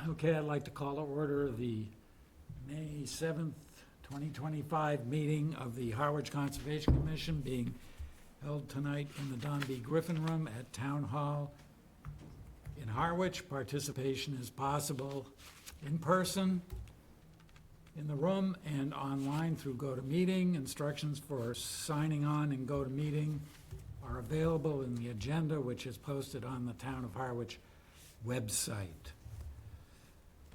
Okay, I'd like to call to order the May 7th, 2025 meeting of the Harwich Conservation Commission being held tonight in the Don B. Griffin Room at Town Hall in Harwich. Participation is possible in person in the room and online through GoToMeeting. Instructions for signing on and GoToMeeting are available in the agenda, which is posted on the Town of Harwich website.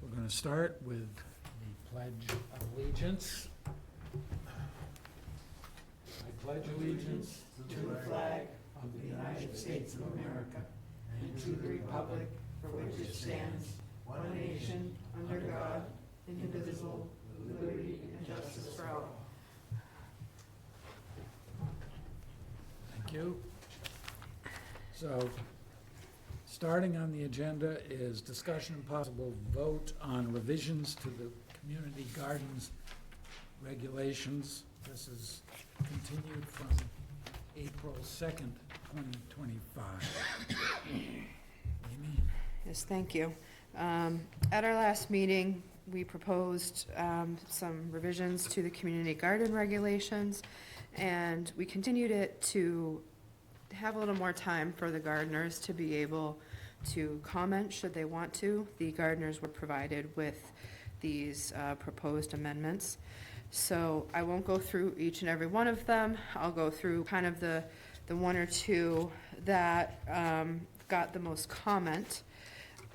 We're going to start with the Pledge of Allegiance. I pledge allegiance to the flag of the United States of America and to the republic for which it stands, one nation, under God, indivisible, with liberty and justice for all. Thank you. So, starting on the agenda is discussion and possible vote on revisions to the community gardens regulations. This is continued from April 2nd, 2025. Amy? Yes, thank you. At our last meeting, we proposed some revisions to the community garden regulations, and we continued it to have a little more time for the gardeners to be able to comment should they want to. The gardeners were provided with these proposed amendments. So I won't go through each and every one of them. I'll go through kind of the one or two that got the most comment.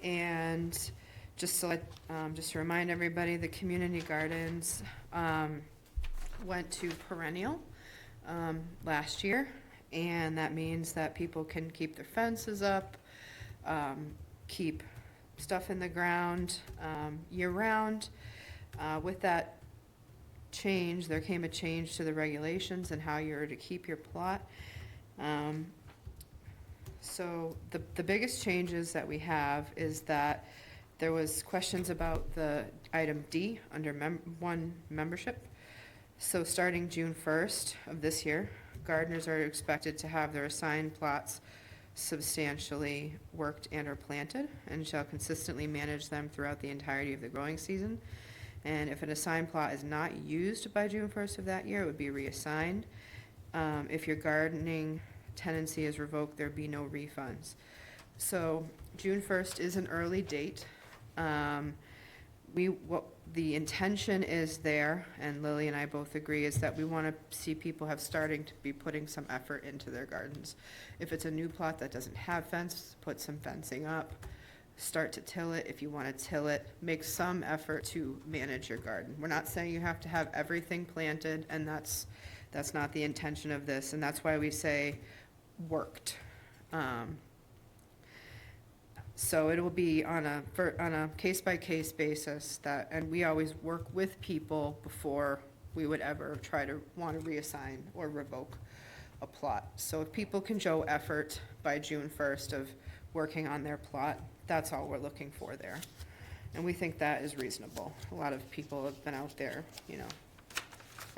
And just to remind everybody, the community gardens went to perennial last year. And that means that people can keep their fences up, keep stuff in the ground year-round. With that change, there came a change to the regulations and how you're to keep your plot. So the biggest changes that we have is that there was questions about the item D under membership. So starting June 1st of this year, gardeners are expected to have their assigned plots substantially worked and or planted and shall consistently manage them throughout the entirety of the growing season. And if an assigned plot is not used by June 1st of that year, it would be reassigned. If your gardening tenancy is revoked, there'd be no refunds. So June 1st is an early date. What the intention is there, and Lily and I both agree, is that we want to see people starting to be putting some effort into their gardens. If it's a new plot that doesn't have fence, put some fencing up. Start to till it if you want to till it. Make some effort to manage your garden. We're not saying you have to have everything planted, and that's not the intention of this, and that's why we say worked. So it will be on a case-by-case basis and we always work with people before we would ever try to want to reassign or revoke a plot. So if people can show effort by June 1st of working on their plot, that's all we're looking for there. And we think that is reasonable. A lot of people have been out there,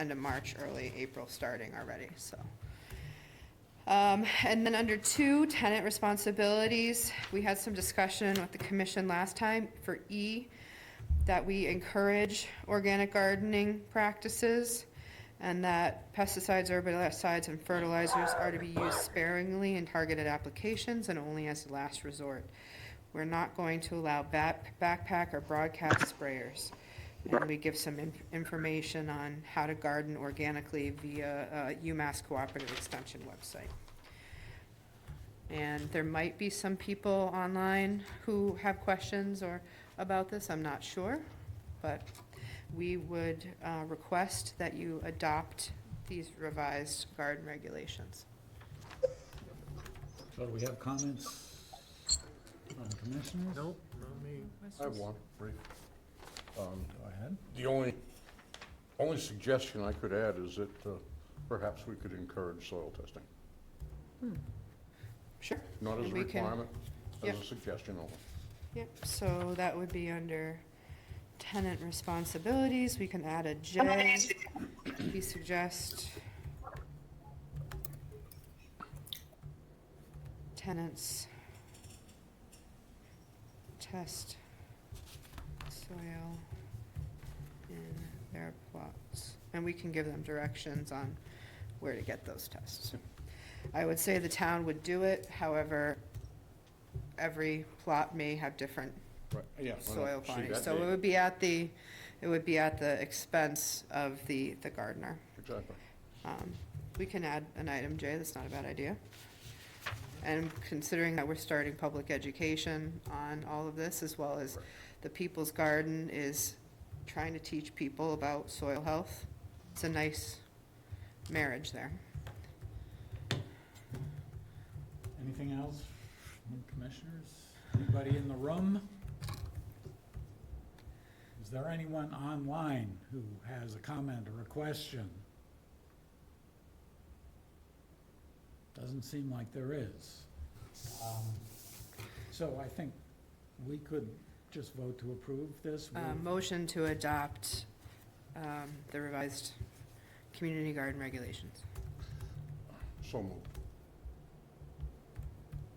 end of March, early April starting already, so. And then under 2, tenant responsibilities, we had some discussion with the commission last time for E, that we encourage organic gardening practices and that pesticides, herbicides, and fertilizers are to be used sparingly in targeted applications and only as a last resort. We're not going to allow backpack or broadcast sprayers. And we give some information on how to garden organically via UMass Cooperative Extension website. And there might be some people online who have questions about this, I'm not sure, but we would request that you adopt these revised garden regulations. So do we have comments from commissioners? Nope, not me. I have one, brief. Go ahead. The only suggestion I could add is that perhaps we could encourage soil testing. Sure. Not as a We can- requirement, as Yep. a suggestion only. Yep, so that would be under tenant responsibilities. We can add a J. We suggest tenants test soil in their plots. And we can give them directions on where to get those tests. I would say the town would do it, however, every plot may have different Right, yeah. soil see quantities. that So data. it would be at the expense of the gardener. Exactly. We can add an item, Jay, that's not a bad idea. And considering that we're starting public education on all of this, as well as the People's Garden is trying to teach people about soil health, it's a nice marriage there. Anything else from commissioners? Anybody in the room? Is there anyone online who has a comment or a question? Doesn't seem like there is. So I think we could just vote to approve this. Motion to adopt the revised community garden regulations. So moved.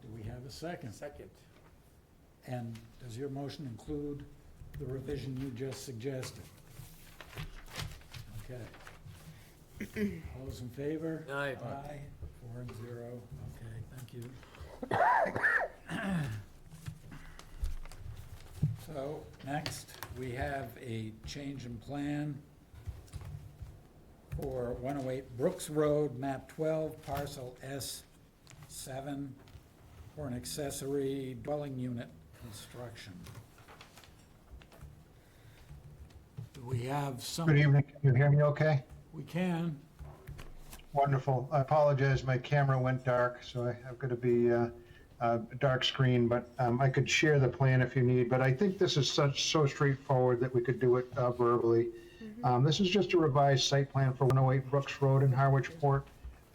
Do we have a second? Second. And does your motion include the revision you just suggested? Okay. All those in favor? Aye. Aye, 4-0. Okay, thank you. So, next, we have a change in plan for 108 Brooks Road, map 12, parcel S7, for an accessory dwelling unit construction. Do we have some? Good evening. Can you hear me okay? We can. Wonderful. I apologize, my camera went dark, so I've got to be a dark screen, but I could share the plan if you need. But I think this is so straightforward that we could do it verbally. This is just a revised site plan for 108 Brooks Road in Harwich Port.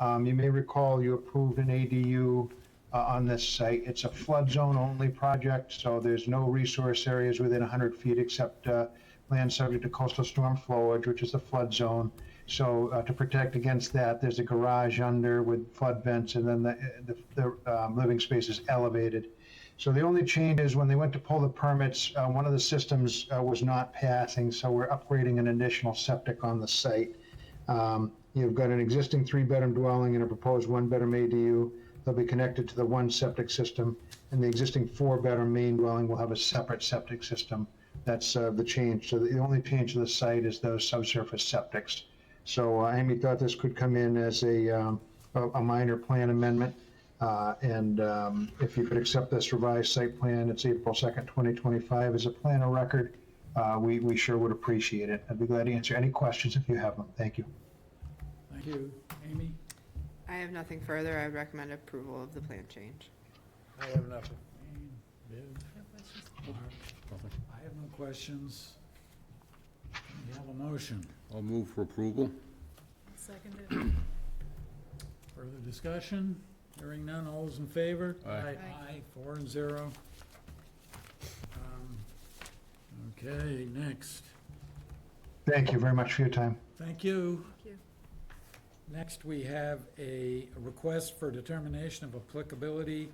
You may recall you approved an ADU on this site. It's a flood zone only project, so there's no resource areas within 100 feet except land subject to coastal storm flowage, which is the flood zone. So to protect against that, there's a garage under with flood vents, and then the living space is elevated. So the only change is when they went to pull the permits, one of the systems was not passing, so we're upgrading an additional septic on the site. You've got an existing 3-bedroom dwelling and a proposed 1-bedroom ADU. They'll be connected to the one septic system, and the existing 4-bedroom main dwelling will have a separate septic system. That's the change. So the only change to the site is those subsurface septics. So Amy thought this could come in as a minor plan amendment. And if you could accept this revised site plan, it's April 2nd, 2025, as a plan of record, we sure would appreciate it. I'd be glad to answer any questions if you have them. Thank you. Thank you. Amy? I have nothing further. I would recommend approval of the plan change. I have nothing. Jane, Viv? Mark? I have no questions. We have a motion. I'll move for approval. Seconded. Further discussion? Hearing none, all those in favor? Aye. Aye, 4-0. Okay, next. Thank you very much for your time. Thank you. Thank you. Next, we have a request for determination of applicability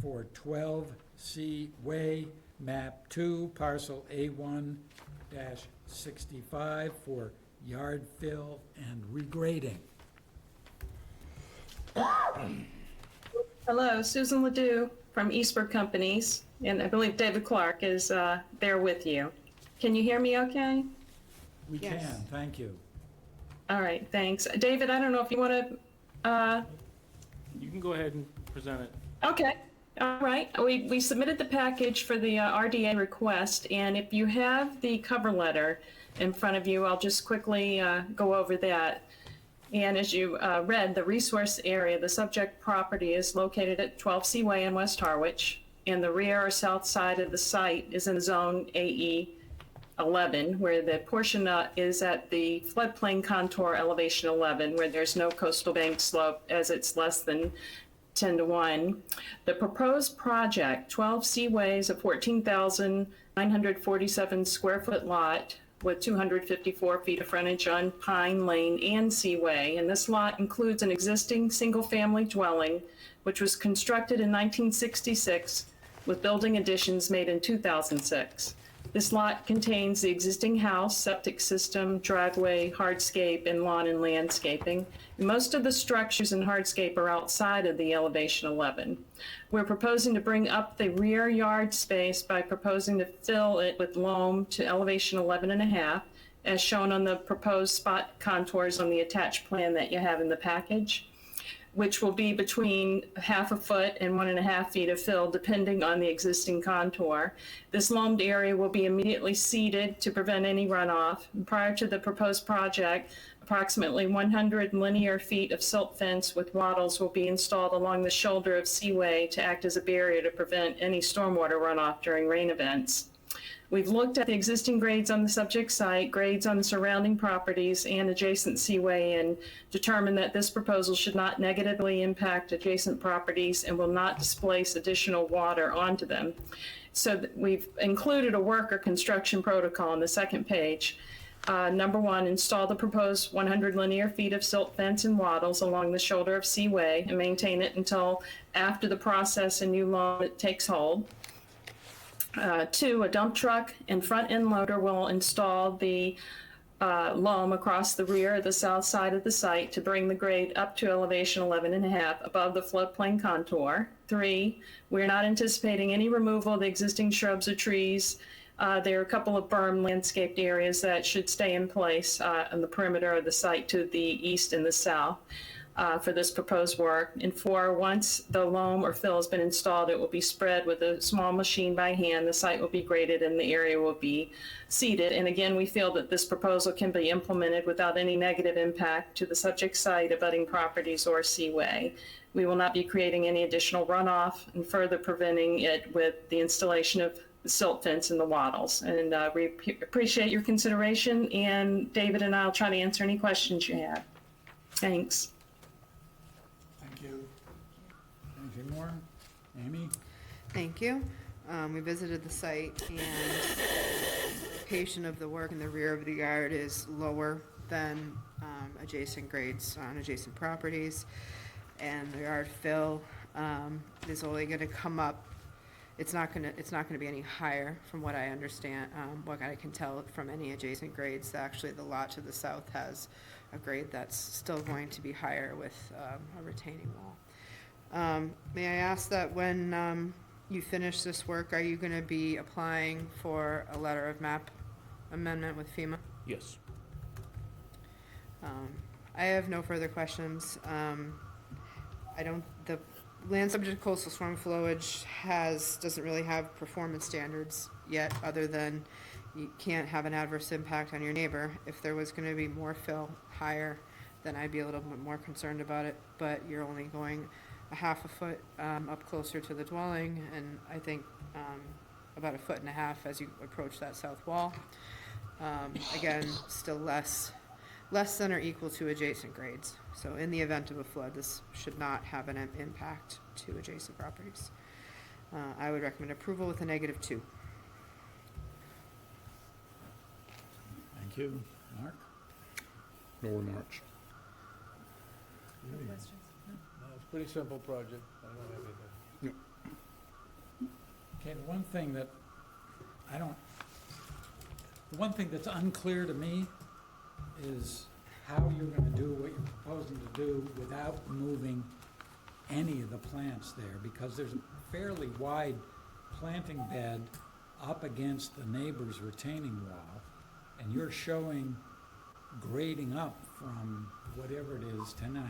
for 12C Way, map 2, parcel A1-65 for yard fill and regrading. Hello, Susan Ledoux from Eastburg Companies, and I believe David Clark is there with you. Can you hear me okay? We Yes. can, thank you. All right, thanks. David, I don't know if you want to, You can go ahead and present it. okay, all right. We submitted the package for the RDA request, and if you have the cover letter in front of you, I'll just quickly go over that. And as you read, the resource area, the subject property is located at 12 Seaway in West Harwich, and the rear or south side of the site is in zone AE 11, where the portion is at the floodplain contour elevation 11, where there's no coastal bank slope as it's less than 10-1. The proposed project, 12 Seaway, is a 14,947 square foot lot with 254 feet of frontage on Pine Lane and Seaway. And this lot includes an existing single-family dwelling, which was constructed in 1966 with building additions made in 2006. This lot contains the existing house, septic system, driveway, hardscape, and lawn and landscaping. Most of the structures in hardscape are outside of the elevation 11. We're proposing to bring up the rear yard space by proposing to fill it with loam to elevation 11.5, as shown on the proposed spot contours on the attached plan that you have in the package, which will be between 0.5 foot and 1.5 feet of fill, depending on the existing contour. This loamed area will be immediately seeded to prevent any runoff. Prior to the proposed project, approximately 100 linear feet of silt fence with wattles will be installed along the shoulder of Seaway to act as a barrier to prevent any stormwater runoff during rain events. We've looked at the existing grades on the subject site, grades on the surrounding properties and adjacent seaway, and determined that this proposal should not negatively impact adjacent properties and will not displace additional water onto them. So we've included a work or construction protocol on the second page. Number 1, install the proposed 100 linear feet of silt fence and wattles along the shoulder of Seaway and maintain it until after the process and new loam takes hold. 2, a dump truck and front end loader will install the loam across the rear of the south side of the site to bring the grade up to elevation 11.5 above the floodplain contour. 3, we're not anticipating any removal of the existing shrubs or trees. There are a couple of berm landscaped areas that should stay in place on the perimeter of the site to the east and the south. For this proposed work. And 4, once the loam or fill has been installed, it will be spread with a small machine by hand. The site will be graded and the area will be seeded. And again, we feel that this proposal can be implemented without any negative impact to the subject site, abutting properties, or seaway. We will not be creating any additional runoff and further preventing it with the installation of the silt fence and the wattles. And we appreciate your consideration, and David and I will try to answer any questions you have. Thanks. Thank you. Anything more? Amy? Thank you. We visited the site, and the location of the work in the rear of the yard is lower than adjacent grades on adjacent properties. And the yard fill is only gonna come up, it's not gonna be any higher from what I understand, what I can tell from any adjacent grades. Actually, the lot to the south has a grade that's still going to be higher with a retaining wall. May I ask that when you finish this work, are you gonna be applying for a letter of map amendment with FEMA? Yes. I have no further questions. The land subject to coastal storm flowage doesn't really have performance standards yet, other than you can't have an adverse impact on your neighbor. If there was gonna be more fill higher, then I'd be a little bit more concerned about it, but you're only going 0.5 foot up closer to the dwelling, and I think about 1.5 foot as you approach that south wall. Again, still less than or equal to adjacent grades. So in the event of a flood, this should not have an impact to adjacent properties. I would recommend approval with a -2. Thank you. Mark? No remarks. No, it's a pretty simple project. I don't have anything. Okay, the one thing that's unclear to me is how you're gonna do what you're proposing to do without moving any of the plants there, because there's a fairly wide planting bed up against the neighbor's retaining wall, and you're showing grading up from whatever it is, 10 or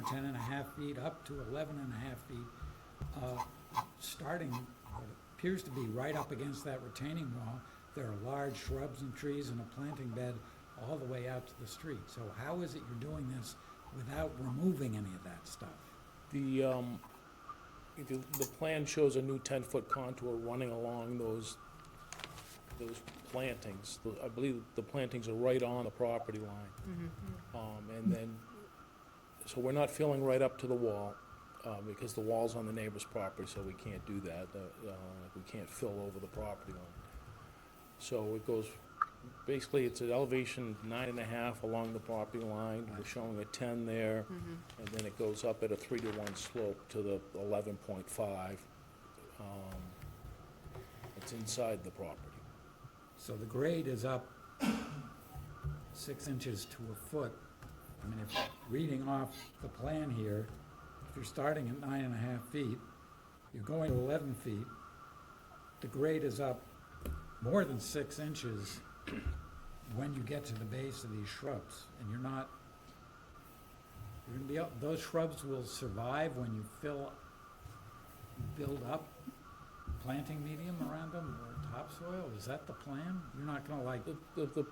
10.5 feet up to 11.5 feet, starting what appears to be right up against that retaining wall. There are large shrubs and trees and a planting bed all the way out to the street. So how is it you're doing this without removing any of that stuff? The plan shows a new 10-foot contour running along those plantings. I believe the plantings are right on the property line. And then, so we're not filling right up to the wall, because the wall's on the neighbor's property, so we can't do that. We can't fill over the property line. So it goes, basically, it's at elevation 9.5 along the property line. We're showing a 10 there, and then it goes up at a 3-to-1 slope to the 11.5. it's inside the property. So the grade is up 6 inches to a foot. I mean, if, reading off the plan here, if you're starting at 9.5 feet, you're going to 11 feet, the grade is up more than 6 inches when you get to the base of these shrubs, and you're not, you're gonna be up, those shrubs will survive when you build up planting medium around them or topsoil? Is that the plan? You're not gonna like, The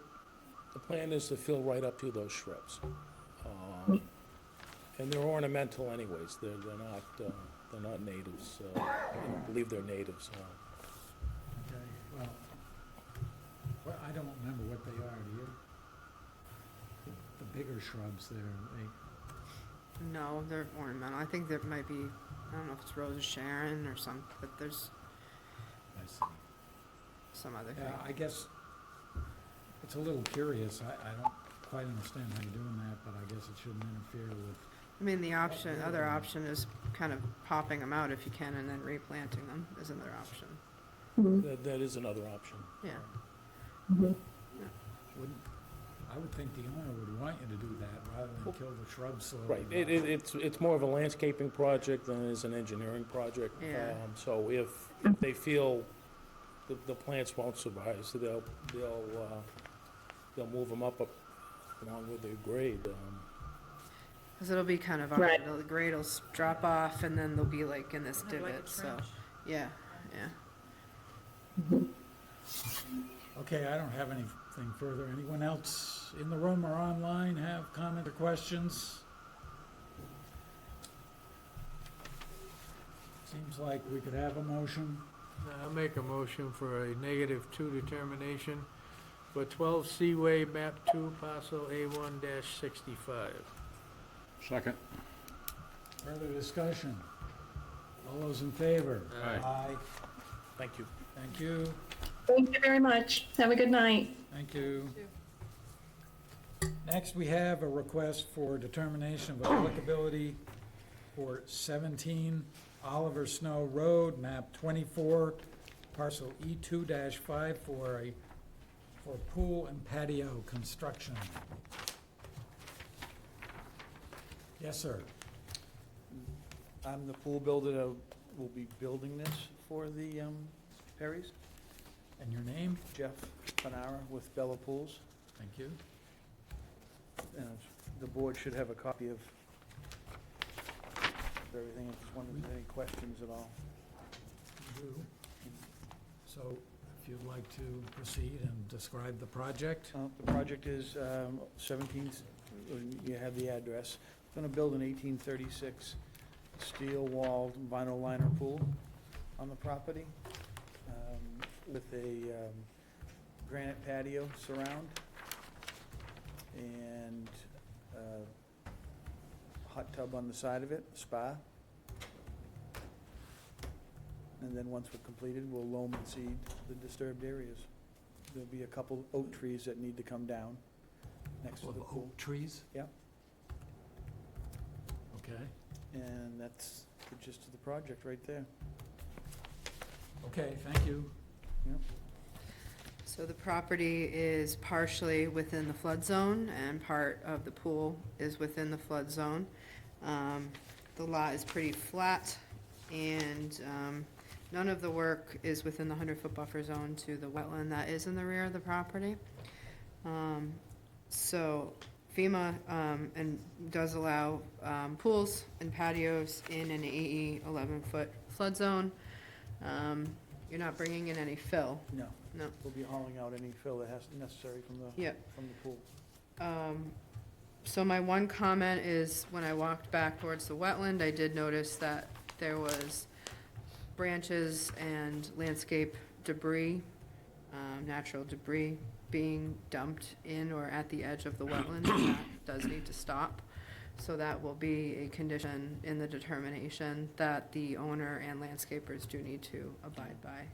plan is to fill right up to those shrubs. And they're ornamental anyways, they're not natives, I don't believe they're natives. okay, well, I don't remember what they are, do you? The bigger shrubs there, No, they're ornamental. I think there might be, I don't know if it's Rose of Sharon or some, but there's I see. some other Yeah, thing. I guess it's a little curious. I don't quite understand how you're doing that, but I guess it shouldn't interfere with, I mean, other option is kind of popping them out if you can and then replanting them is another option. That is another option. Yeah. wouldn't, I would think the owner would want you to do that rather than kill the shrubs slowly. Right, it's more of a landscaping project than it is an engineering project. Yeah. So if they feel the plants won't survive, so they'll move them up along with their grade. Because it'll be kind of Right. awkward. The grade will drop off and then they'll be like in this divot, so, yeah, yeah. Okay, I don't have anything further. Anyone else in the room or online have comment or questions? Seems like we could have a motion. I'll make a motion for a -2 determination for 12 Seaway, map 2, parcel A1-65. Second. Further discussion? All those in favor? Aye. Aye. Thank you. Thank you. Thank you very much. Have a good night. Thank you. Next, we have a request for determination of applicability for 17 Oliver Snow Road, map 24, parcel E2-5 for pool and patio construction. Yes, sir. I'm the pool builder that will be building this for the Perrys. And your name? Jeff Panara with Bella Pools. Thank you. The board should have a copy of everything, if there's any questions at all. You do. So if you'd like to proceed and describe the project? The project is 17, you have the address. Going to build an 1836 steel-walled vinyl liner pool on the property with a granite patio surround and a hot tub on the side of it, spa. And then once we're completed, we'll loam and seed the disturbed areas. There'll be a couple oak trees that need to come down next to Full the of pool. oak trees? Yep. Okay. And that's the gist of the project right there. Okay, thank you. So the property is partially within the flood zone and part of the pool is within the flood zone. The lot is pretty flat and none of the work is within the 100-foot buffer zone to the wetland that is in the rear of the property. So FEMA and does allow pools and patios in an AE 11-foot flood zone. You're not bringing in any fill. No, No. we'll be hauling out any fill that has necessary from the Yep. pool. So my one comment is, when I walked back towards the wetland, I did notice that there was branches and landscape debris, natural debris being dumped in or at the edge of the wetland. That does need to stop. So that will be a condition in the determination that the owner and landscapers do need to abide by.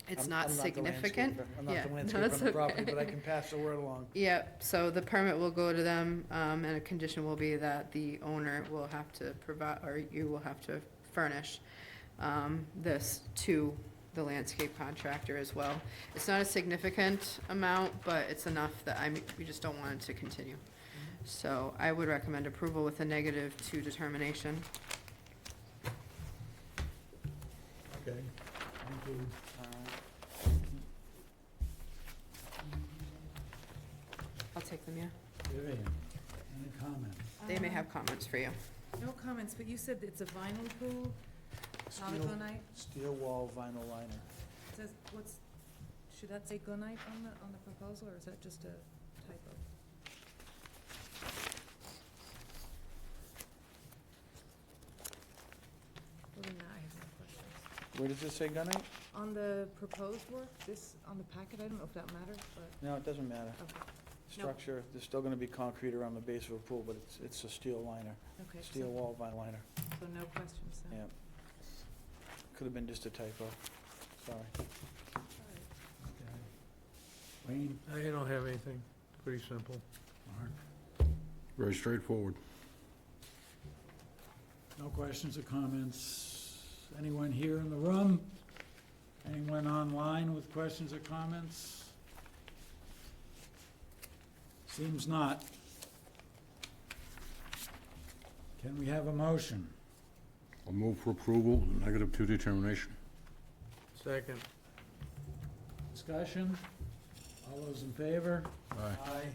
It's I'm not the significant. landscaper. I'm not Yeah, the no, landscaper it's on the property, okay. but I can pass the word along. Yep, so the permit will go to them, and a condition will be that the owner will have to provide, or you will have to furnish this to the landscape contractor as well. It's not a significant amount, but it's enough that we just don't want it to continue. So I would recommend approval with a -2 determination. Okay, thank you. I'll take them, yeah. Vivian, any comments? They may have comments for you. No comments, but you said it's a vinyl pool, not a Steel- gunite? Steel wall vinyl liner. Says, should that say gunite on the proposal, or is that just a typo? Well, then I have no questions. Where does it say gunite? On the proposed work, on the packet, I don't know if that matters, but, No, it doesn't matter. okay, Structure, there's still gonna be concrete around the base of a pool, but it's a steel liner, okay. steel wall vinyl liner. So no questions then? Yeah. Could have been just a typo. Sorry. Okay. Wayne, I don't have anything, pretty simple. Mark, Very straightforward. no questions or comments? Anyone here in the room? Anyone online with questions or comments? Seems not. Can we have a motion? I'll move for approval, -2 determination. Second. Discussion? All those in favor? Aye. Aye.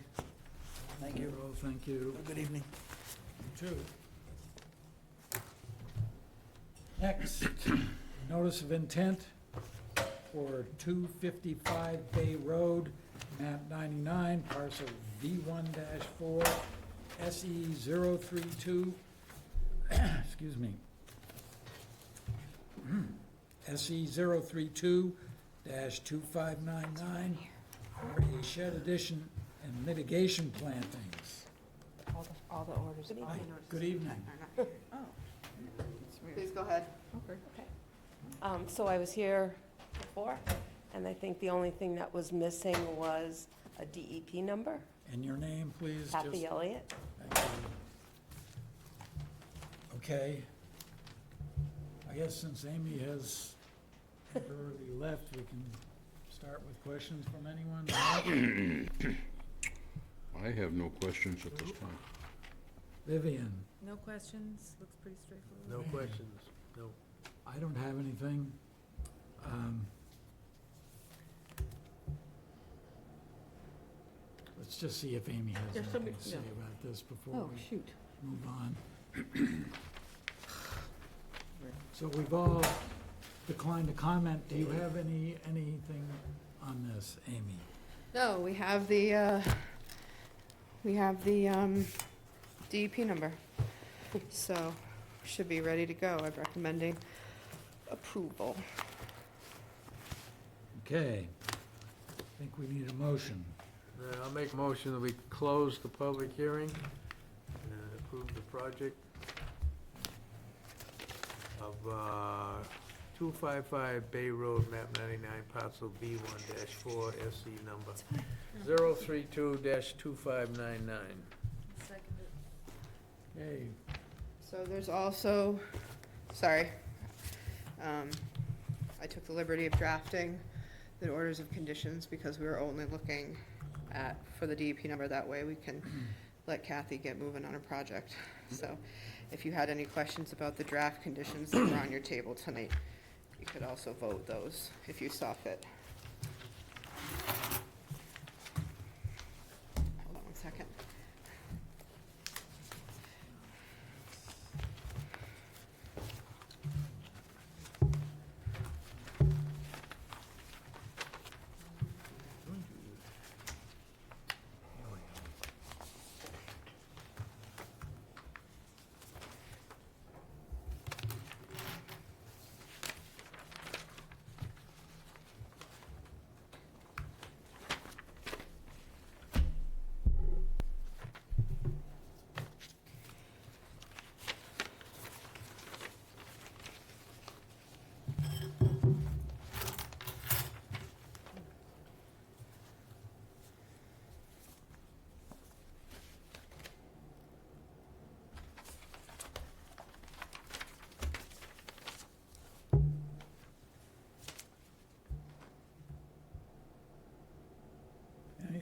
Thank you. Thank you. Good evening. You too. Next, notice of intent for 255 Bay Road, map 99, parcel V1-4, SE 032, excuse me, SE 032-2599, for a shed addition and mitigation plantings. All the orders. Hi, good evening. Please go ahead. So I was here before, and I think the only thing that was missing was a DEP number. And your name, please? Kathy Just- Elliott. Thank you. Okay. I guess since Amy has temporarily left, we can start with questions from anyone. I have no questions at this time. Vivian, no questions, looks pretty straightforward. No questions, no. I don't have anything. Let's just see if Amy has anything to say about this before we shoot. move on. So we've all declined to comment. Do you have anything on this, Amy? No, we have the DEP number. So, should be ready to go. I'm recommending approval. Okay. I think we need a motion. I'll make a motion that we close the public hearing and approve the project of 255 Bay Road, map 99, parcel B1-4, SC number 032-2599. Seconded. Okay, So there's also, sorry, I took the liberty of drafting the orders of conditions because we were only looking for the DEP number. That way we can let Kathy get moving on her project. So if you had any questions about the draft conditions that were on your table tonight, you could also vote those if you saw fit. Hold on one second.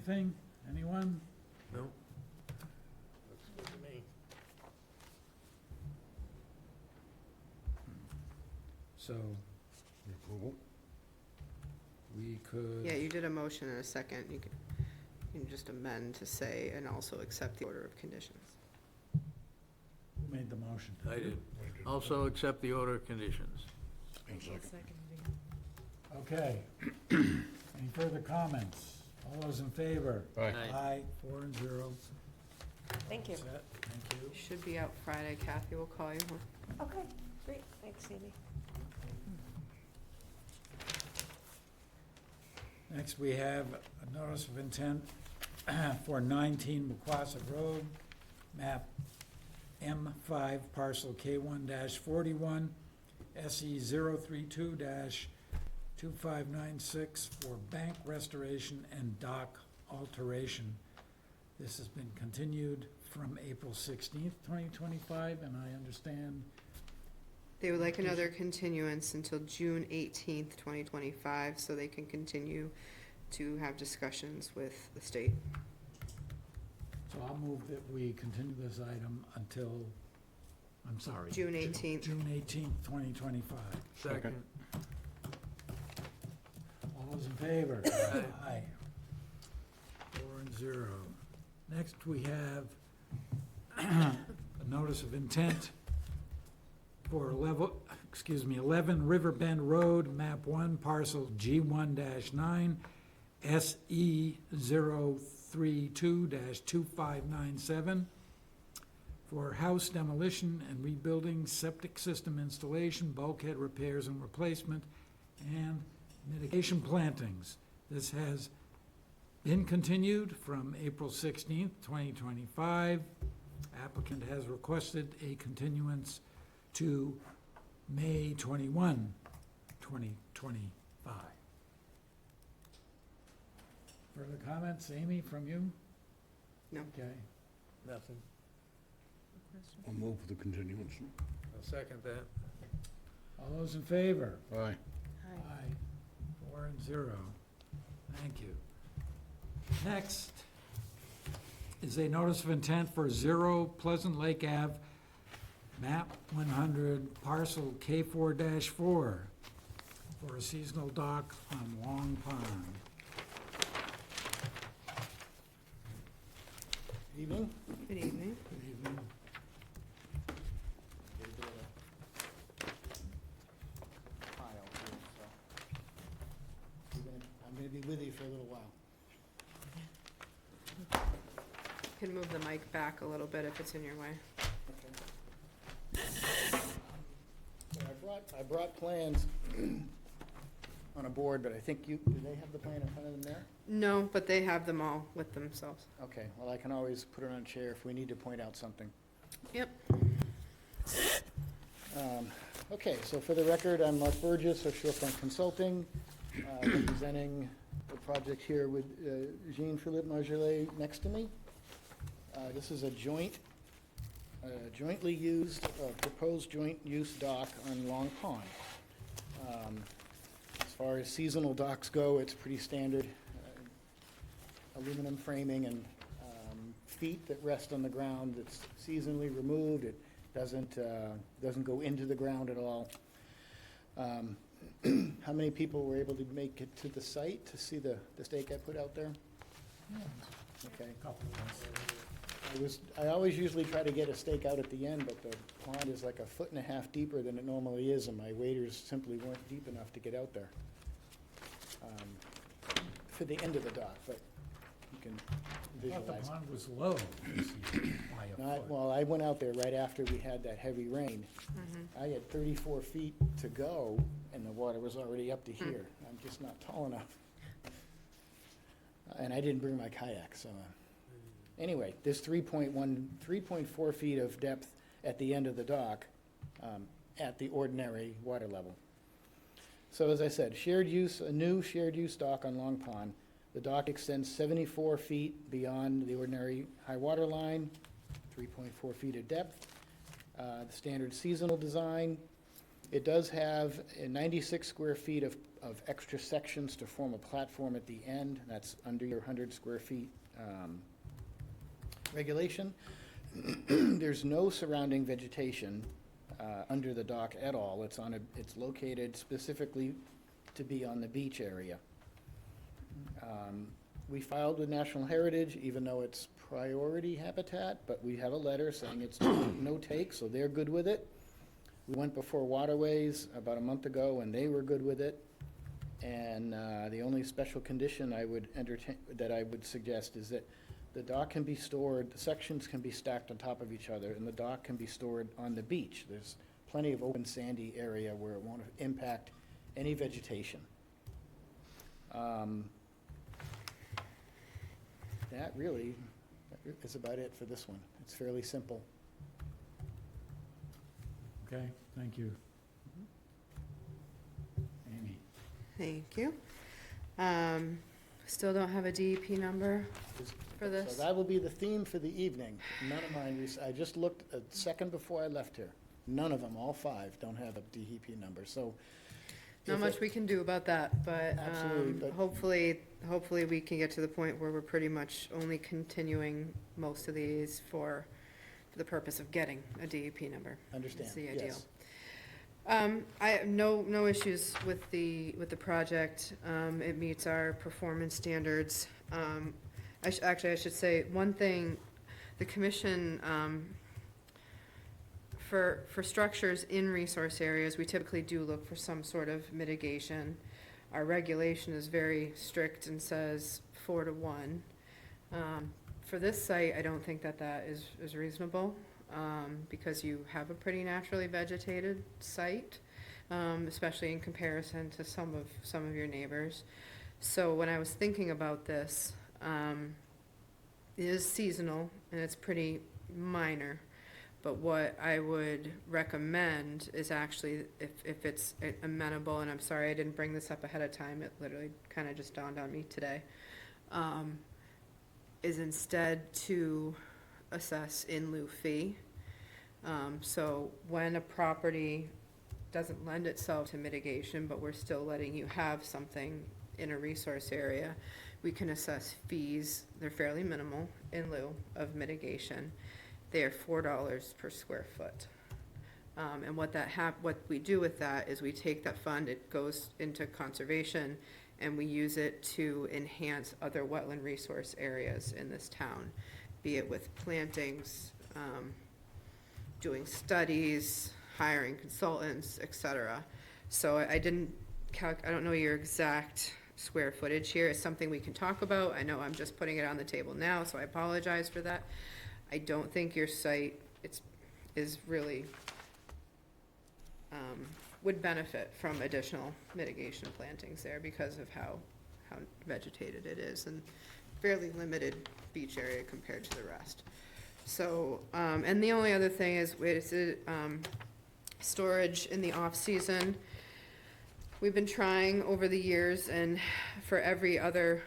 anything? Anyone? No? Looks good to me. So Approval? we could. Yeah, you did a motion and a second. You can just amend to say, and also accept the order of conditions. Who made the motion? I did. Also accept the order of conditions. And second. Okay. Any further comments? All those in favor? Aye. Aye. Aye, 4-0. Thank you. Set. Thank you. Should be out Friday. Kathy will call you. Okay, great, thanks, Amy. Next, we have a notice of intent for 19 Muquassett Road, map M5, parcel K1-41, SE 032-2596 for bank restoration and dock alteration. This has been continued from April 16th, 2025, and I understand They would like another continuance until June 18th, 2025, so they can continue to have discussions with the state. So I'll move that we continue this item until, I'm sorry. June 18th. June 18th, 2025. Second. All those in favor? Aye. Aye. 4-0. Next, we have a notice of intent for 11 River Bend Road, map 1, parcel G1-9, SE 032-2597 for house demolition and rebuilding, septic system installation, bulkhead repairs and replacement, and mitigation plantings. This has been continued from April 16th, 2025. Applicant has requested a continuance to May 21, 2025. Further comments, Amy, from you? No. Okay. Nothing. I'll move for the continuance. I'll second that. All those in favor? Aye. Aye. 4-0. Thank you. Next is a notice of intent for 0 Pleasant Lake Ave, map 100, parcel K4-4, for a seasonal dock on Long Pond. Evening. Good evening. Good evening. I'm gonna be with you for a little while. Can move the mic back a little bit if it's in your way. So I brought plans on a board, but I think do they have the plan in front of them there? No, but they have them all with themselves. Okay, well, I can always put it on a chair if we need to point out something. Yep. Okay, so for the record, I'm Mark Burgess of Shorefront Consulting, representing the project here with Jean-Philippe Marjolais next to me. This is a jointly used, proposed joint use dock on Long Pond. As far as seasonal docks go, it's pretty standard, aluminum framing and feet that rest on the ground. It's seasonally removed. It doesn't go into the ground at all. How many people were able to make it to the site to see the stake I put out there? Okay. Couple of us. I always usually try to get a stake out at the end, but the pond is like 1.5 feet deeper than it normally is, and my waders simply weren't deep enough to get out there for the end of the dock, but you can I thought visualize. the pond was low by a foot. Well, I went out there right after we had that heavy rain. I had 34 feet to go, and the water was already up to here. I'm just not tall enough. And I didn't bring my kayak, so. Anyway, there's 3.4 feet of depth at the end of the dock at the ordinary water level. So as I said, a new shared use dock on Long Pond. The dock extends 74 feet beyond the ordinary high water line, 3.4 feet of depth. The standard seasonal design. It does have 96 square feet of of extra sections to form a platform at the end. That's under your 100 square feet regulation. There's no surrounding vegetation under the dock at all. It's located specifically to be on the beach area. We filed with National Heritage, even though it's priority habitat, but we have a letter saying it's no take, so they're good with it. We went before Waterways about a month ago, and they were good with it. And the only special condition I would entertain, that I would suggest, is that the dock can be stored, the sections can be stacked on top of each other, and the dock can be stored on the beach. There's plenty of open sandy area where it won't impact any vegetation. That really is about it for this one. It's fairly simple. Okay, thank you. Amy? Thank you. Still don't have a DEP number for this? So that will be the theme for the evening. None of mine, I just looked a second before I left here. None of them, all 5, don't have a DEP number, so. Not if much it- we can do about that, but Absolutely, but- hopefully we can get to the point where we're pretty much only continuing most of these for the purpose of getting a DEP number. Understand, That's the ideal. yes. I have no issues with the project. It meets our performance standards. Actually, I should say, one thing, the commission, for structures in resource areas, we typically do look for some sort of mitigation. Our regulation is very strict and says 4 to 1. For this site, I don't think that is reasonable, because you have a pretty naturally vegetated site, especially in comparison to some of your neighbors. So when I was thinking about this, it is seasonal and it's pretty minor. But what I would recommend is actually, if it's amenable, and I'm sorry I didn't bring this up ahead of time, it literally kind of just dawned on me today, is instead to assess in lieu fee. So when a property doesn't lend itself to mitigation, but we're still letting you have something in a resource area, we can assess fees. They're fairly minimal in lieu of mitigation. They are $4 per square foot. And what we do with that is we take that fund, it goes into conservation, and we use it to enhance other wetland resource areas in this town, be it with plantings, doing studies, hiring consultants, et cetera. So I don't know your exact square footage here. It's something we can talk about. I know I'm just putting it on the table now, so I apologize for that. I don't think your site is really, would benefit from additional mitigation plantings there because of how vegetated it is and fairly limited beach area compared to the rest. So, and the only other thing is, storage in the off-season. We've been trying over the years, and for every other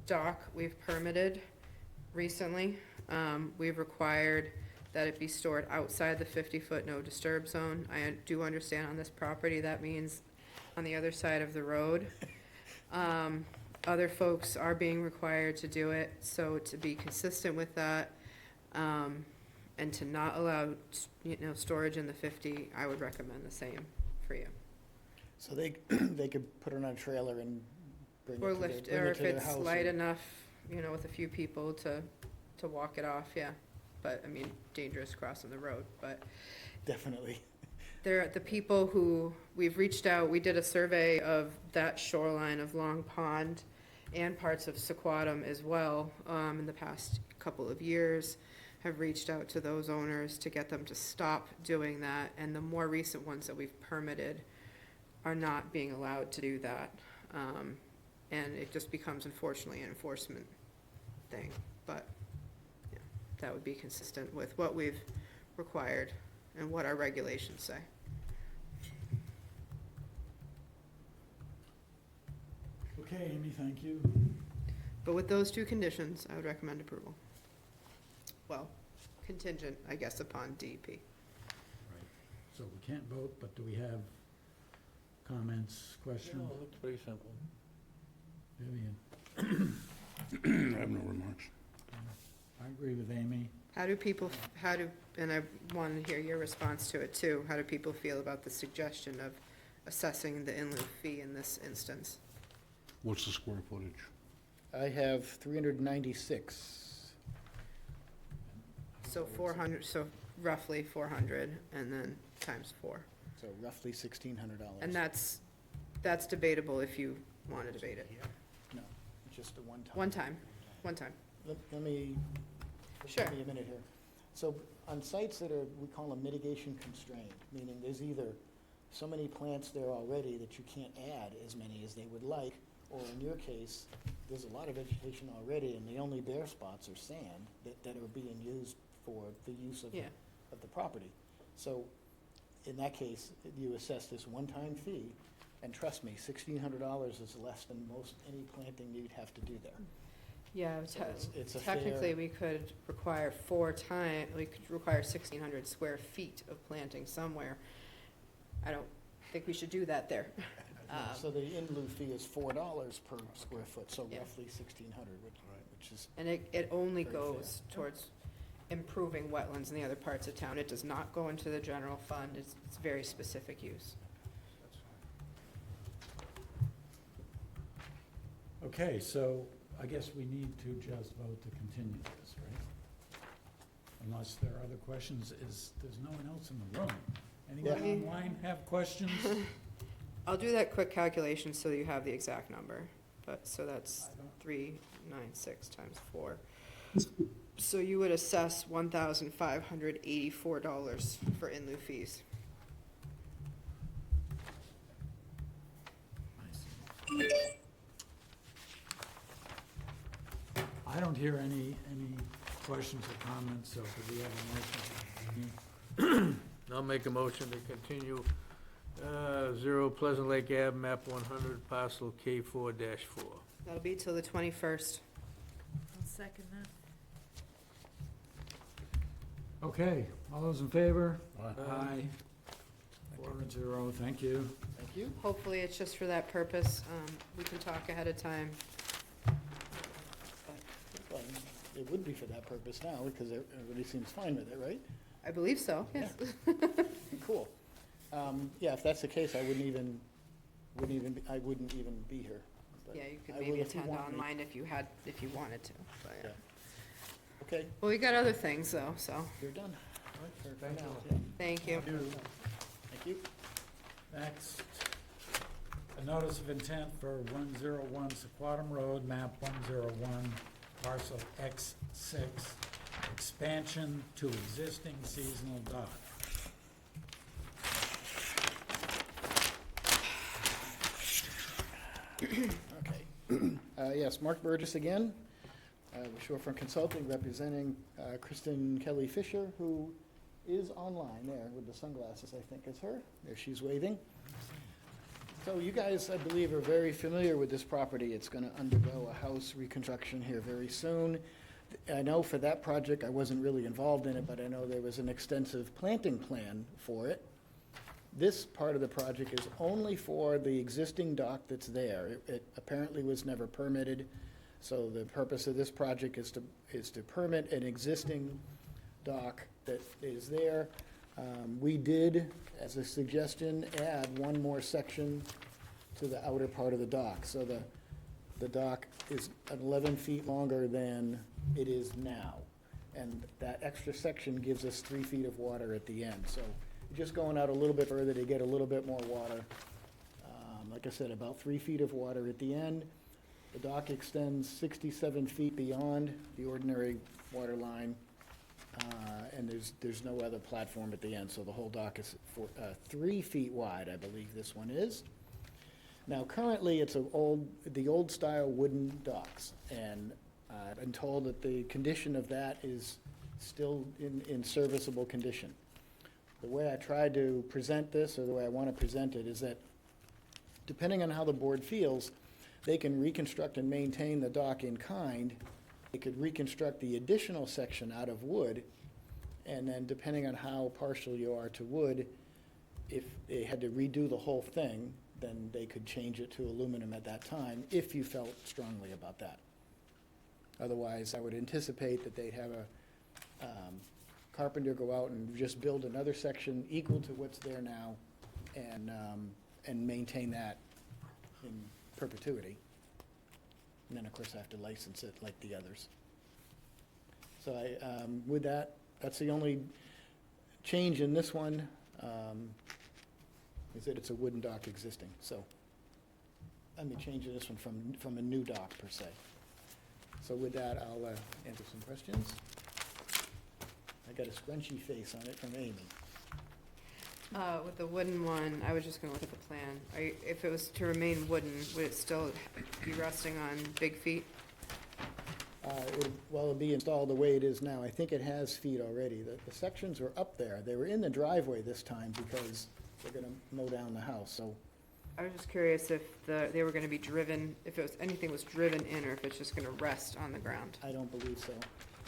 dock we've permitted recently, we've required that it be stored outside the 50-foot no disturb zone. I do understand on this property, that means on the other side of the road. Other folks are being required to do it, so to be consistent with that, and to not allow, storage in the 50, I would recommend the same for you. So they could put it on a trailer and bring it Or to lift, their, or bring it if to their it's house. light enough, with a few people to walk it off, yeah. But, dangerous crossing the road, but Definitely. they're the people who, we've reached out, we did a survey of that shoreline of Long Pond and parts of Sequatum as well, in the past couple of years, have reached out to those owners to get them to stop doing that, and the more recent ones that we've permitted are not being allowed to do that. And it just becomes, unfortunately, an enforcement thing, but, yeah, that would be consistent with what we've required and what our regulations say. Okay, Amy, thank you. But with those 2 conditions, I would recommend approval. Well, contingent, I guess, upon DEP. Right. So we can't vote, but do we have comments, questions? No, it looks pretty simple. Vivian? I have no remarks. I agree with Amy. And I want to hear your response to it too, how do people feel about the suggestion of assessing the in lieu fee in this instance? What's the square footage? I have 396. So 400, so roughly 400, and then times 4. So roughly $1,600. And that's debatable if you want to debate it. No, just a one-time. One time. Let me, Sure. give me a minute here. So on sites that are, we call them mitigation constrained, meaning there's either so many plants there already that you can't add as many as they would like, or in your case, there's a lot of vegetation already, and the only bare spots are sand that are being used for the use of, Yeah. of the property. So in that case, you assess this one-time fee, and trust me, $1,600 is less than most any planting you'd have to do there. Yeah, So it's a fair- technically, we could require 1,600 square feet of planting somewhere. I don't think we should do that there. So the in lieu fee is $4 per square foot, so Yeah. roughly 1,600, which is, And it only Very fair. goes towards improving wetlands in the other parts of town. It does not go into the general fund. It's very specific use. Okay, so I guess we need to just vote to continue this, right? Unless there are other questions, there's no one else in the room. Anyone Yeah. online have questions? I'll do that quick calculation so you have the exact number. So that's 396 times 4. So you would assess $1,584 for in lieu fees. I don't hear any questions or comments, so could we have a motion? I'll make a motion to continue 0 Pleasant Lake Ave, map 100, parcel K4-4. That'll be till the 21st. I'll second that. Okay, all those in favor? Aye. Aye. 4-0, thank you. thank you. Hopefully, it's just for that purpose. We can talk ahead of time. Well, it would be for that purpose now, because everybody seems fine with it, right? I believe so, yes. Cool. Yeah, if that's the case, I wouldn't even be here. But Yeah, you could I will maybe if you attend want me. online if you wanted to, but yeah. Yeah. Okay, Well, we got other things though, so, you're done. For Thank now. you. thank you. Thank you. Next, a notice of intent for 101 Sequatum Road, map 101, parcel X6, expansion to existing seasonal dock. Okay. Yes, Mark Burgess again, with Shorefront Consulting, representing Kristen Kelly Fisher, who is online there with the sunglasses, I think is her. There she's waving. So you guys, I believe, are very familiar with this property. It's going to undergo a house reconstruction here very soon. I know for that project, I wasn't really involved in it, but I know there was an extensive planting plan for it. This part of the project is only for the existing dock that's there. It apparently was never permitted, so the purpose of this project is to permit an existing dock that is there. We did, as a suggestion, add one more section to the outer part of the dock. So the dock is 11 feet longer than it is now. And that extra section gives us 3 feet of water at the end. So just going out a little bit further to get a little bit more water. Like I said, about 3 feet of water at the end. The dock extends 67 feet beyond the ordinary water line. And there's no other platform at the end, so the whole dock is 3 feet wide, I believe this one is. Now, currently, it's the old style wooden docks, and I'm told that the condition of that is still in serviceable condition. The way I tried to present this, or the way I want to present it, is that depending on how the board feels, they can reconstruct and maintain the dock in kind. They could reconstruct the additional section out of wood, and then depending on how partial you are to wood, if they had to redo the whole thing, then they could change it to aluminum at that time, if you felt strongly about that. Otherwise, I would anticipate that they'd have a carpenter go out and just build another section equal to what's there now, and maintain that in perpetuity. And then, of course, I have to license it like the others. So with that, that's the only change in this one, is that it's a wooden dock existing. So I'm changing this one from a new dock per se. So with that, I'll answer some questions. I got a scrunchy face on it from Amy. With the wooden one, I was just gonna look at the plan. If it was to remain wooden, would it still be resting on big feet? It'll be installed the way it is now. I think it has feet already. The sections were up there. They were in the driveway this time because they're gonna mow down the house, so. I was just curious if they were gonna be driven, if anything was driven in, or if it's just gonna rest on the ground. I don't believe so.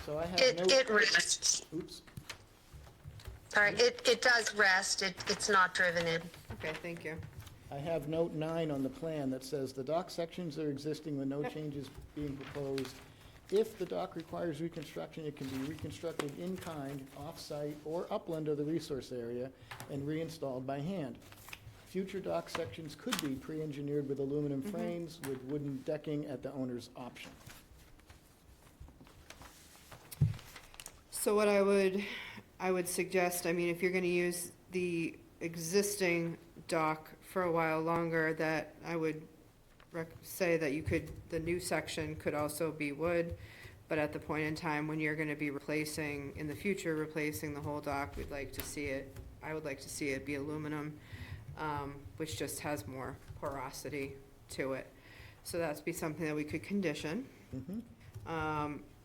So I have It rests. Oops. Sorry, it does rest. It's not driven in. Okay, thank you. I have note 9 on the plan that says the dock sections are existing with no Yep. changes being proposed. If the dock requires reconstruction, it can be reconstructed in kind, off-site, or upland of the resource area and reinstalled by hand. Future dock sections could be pre-engineered with aluminum frames with wooden decking at the owner's option. So what I would suggest, I mean, if you're gonna use the existing dock for a while longer, that I would say that the new section could also be wood, but at the point in time when you're gonna be in the future, replacing the whole dock, I would like to see it be aluminum, which just has more porosity to it. So that's be something that we could condition.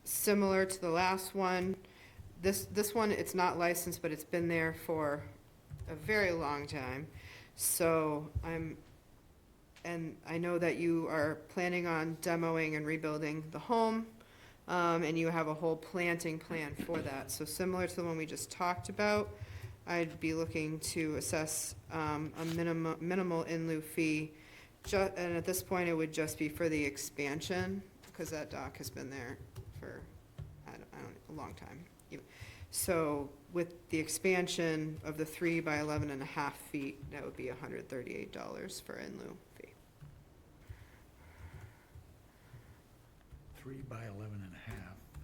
Similar to the last one, this one, it's not licensed, but it's been there for a very long time. So and I know that you are planning on demoing and rebuilding the home, and you have a whole planting plan for that. So similar to the one we just talked about, I'd be looking to assess a minimal in lieu fee. And at this point, it would just be for the expansion, because that dock has been there for, a long time. So with the expansion of the 3 by 11.5 feet, that would be $138 for in lieu fee. 3 by 11.5.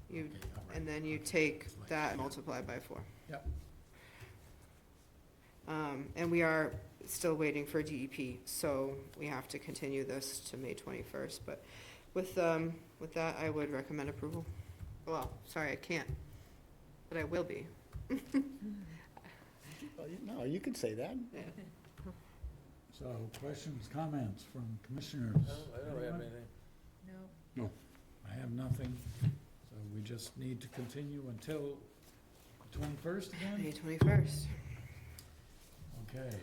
You, Okay, all right. and then you take that and multiply by 4. Yep. And we are still waiting for DEP, so we have to continue this to May 21st. But with that, I would recommend approval. Well, sorry, I can't, but I will be. No, you could say that. Yeah. So questions, comments from commissioners? I don't have Anyone? anything. I have nothing, so we just need to continue until the 21st again? May 21st. Okay.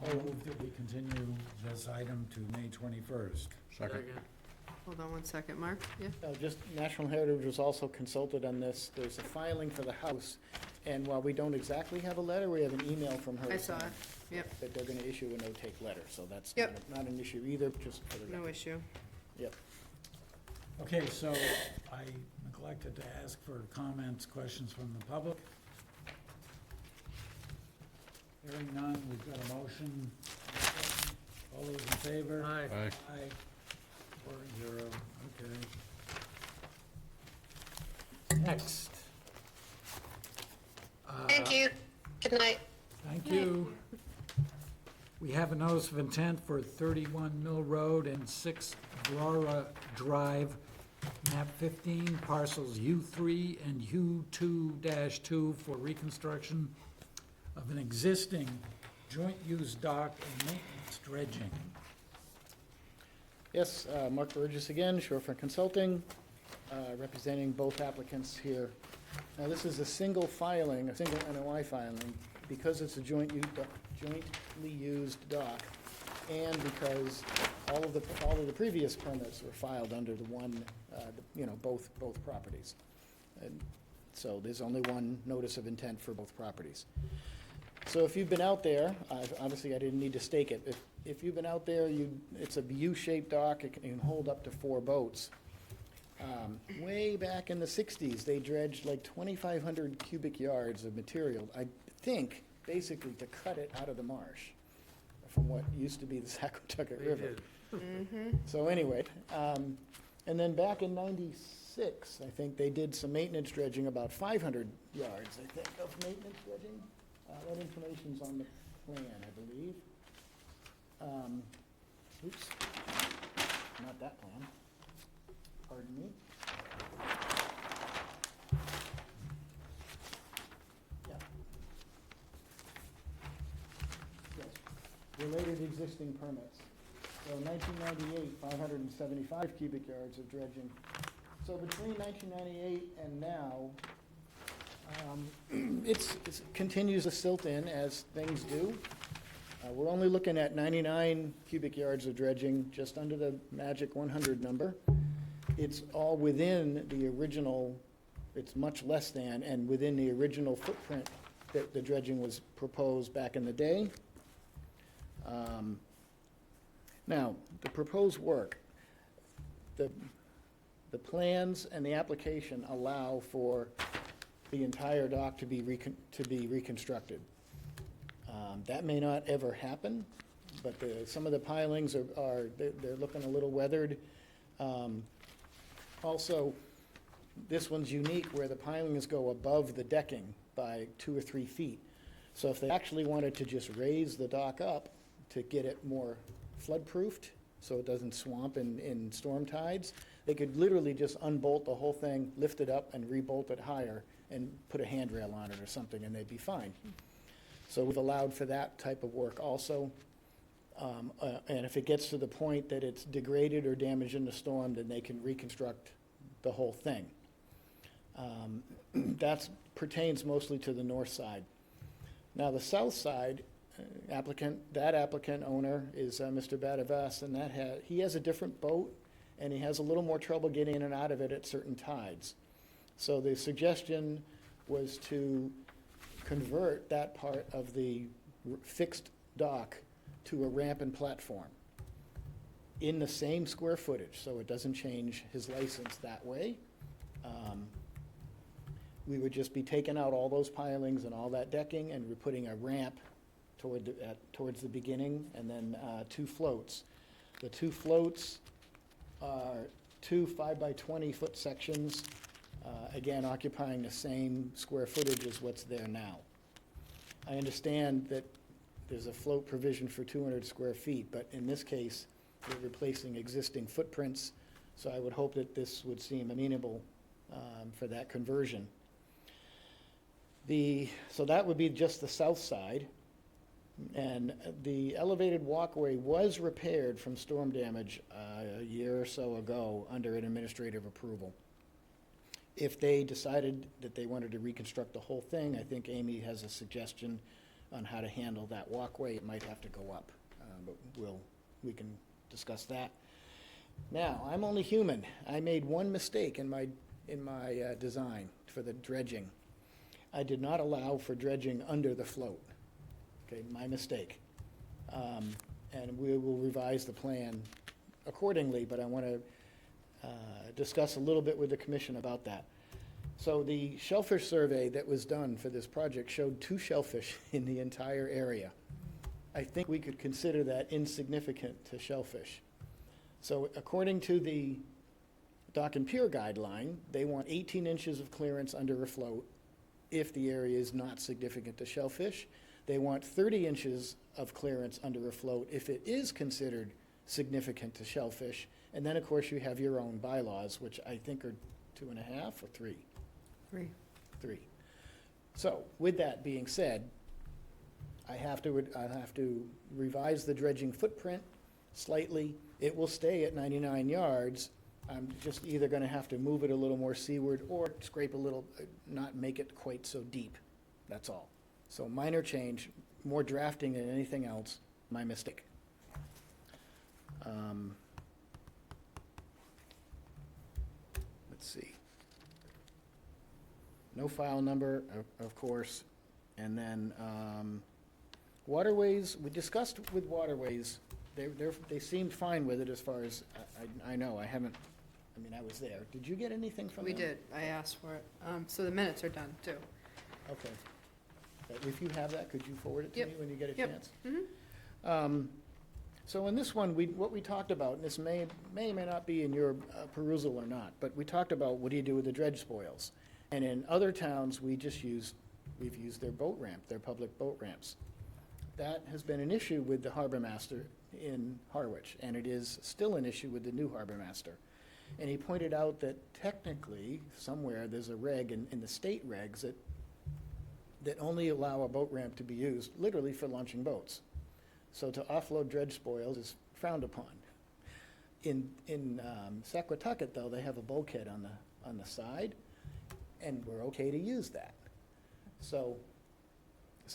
I'll move that we continue this item to May 21st. Second. Hold on one second, Mark. Yeah. Just National Heritage was also consulted on this. There's a filing for the house, and while we don't exactly have a letter, we have an email from her. I saw it. Yep. That they're gonna issue a no-take letter, so that's Yep. not an issue either, just for the No record. issue. Yep. Okay, so I neglected to ask for comments, questions from the public. Hearing none, we've got a motion. All those in favor? Aye. Aye. Aye. 4-0, okay. Next. Thank you. Good night. Thank you. We have a notice of intent for 31 Mill Road and 6 Aurora Drive, map 15, parcels U3 and U2-2 for reconstruction of an existing joint-use dock and maintenance dredging. Yes, Mark Burgess again, Shorefront Consulting, representing both applicants here. Now, this is a single filing, a single NOI filing, because it's a jointly used dock, and because all of the previous permits were filed under the one, both properties. And so there's only one notice of intent for both properties. So if you've been out there, obviously I didn't need to stake it. if you've been out there, it's a U-shaped dock, it can hold up to 4 boats. Way back in the 60s, they dredged like 2,500 cubic yards of material, I think, basically to cut it out of the marsh from what used to be the Sacotucket They River. did. So anyway, and then back in 96, I think they did some maintenance dredging, about 500 yards, I think, of maintenance dredging. That information's on the plan, I believe. Oops, not that plan. Pardon me. Yeah. Yes, related existing permits. So 1998, 575 cubic yards of dredging. So between 1998 and now, it continues to silt in as things do. We're only looking at 99 cubic yards of dredging, just under the magic 100 number. It's all within the original, it's much less than, and within the original footprint that the dredging was proposed back in the day. Now, the proposed work, the plans and the application allow for the entire dock to be reconstructed. That may not ever happen, but some of the pilings they're looking a little weathered. Also, this one's unique where the pilings go above the decking by 2 or 3 feet. So if they actually wanted to just raise the dock up to get it more flood-proofed, so it doesn't swamp in storm tides, they could literally just unbolt the whole thing, lift it up, and rebolt it higher, and put a handrail on it or something, and they'd be fine. So we've allowed for that type of work also. And if it gets to the point that it's degraded or damaged in the storm, then they can reconstruct the whole thing. That pertains mostly to the north side. Now, the south side applicant owner is Mr. Badavas, and he has a different boat, and he has a little more trouble getting in and out of it at certain tides. So the suggestion was to convert that part of the fixed dock to a ramp and platform in the same square footage, so it doesn't change his license that way. We would just be taking out all those pilings and all that decking, and we're putting a ramp towards the beginning, and then 2 floats. The 2 floats are 2 5-by-20-foot sections, again occupying the same square footage as what's there now. I understand that there's a float provision for 200 square feet, but in this case, we're replacing existing footprints, so I would hope that this would seem amenable for that conversion. So that would be just the south side, and the elevated walkway was repaired from storm damage a year or so ago under an administrative approval. If they decided that they wanted to reconstruct the whole thing, I think Amy has a suggestion on how to handle that walkway. It might have to go up, but we can discuss that. Now, I'm only human. I made one mistake in my design for the dredging. I did not allow for dredging under the float. Okay, my mistake. And we will revise the plan accordingly, but I want to discuss a little bit with the commission about that. So the shellfish survey that was done for this project showed 2 shellfish in the entire area. I think we could consider that insignificant to shellfish. So according to the Dock and Pier guideline, they want 18 inches of clearance under a float if the area is not significant to shellfish. They want 30 inches of clearance under a float if it is considered significant to shellfish. And then, of course, you have your own bylaws, which I think are 2.5 or 3? 3. 3. So, with that being said, I have to revise the dredging footprint slightly. It will stay at 99 yards. I'm just either going to have to move it a little more seaward or scrape a little, not make it quite so deep. That's all. So minor change, more drafting than anything else, my mistake. Let's see. No file number, of course. And then waterways, we discussed with waterways they seemed fine with it as far as I know. I haven't, I mean, I was there. Did you get anything from We them? did, I asked for it. So the minutes are done, too. Okay. If you have that, could you forward it to Yep. me when you get a Yep. chance? Mhm. So in this one, what we talked about, and this may or may not be in your perusal or not, but we talked about what do you do with the dredge spoils? And in other towns, we've used their boat ramp, their public boat ramps. That has been an issue with the harbor master in Harwich, and it is still an issue with the new harbor master. And he pointed out that technically, somewhere, there's a reg in the state regs that only allow a boat ramp to be used literally for launching boats. So to offload dredge spoils is frowned upon. In Saquatucket, though, they have a bulkhead on the side, and we're okay to use that. So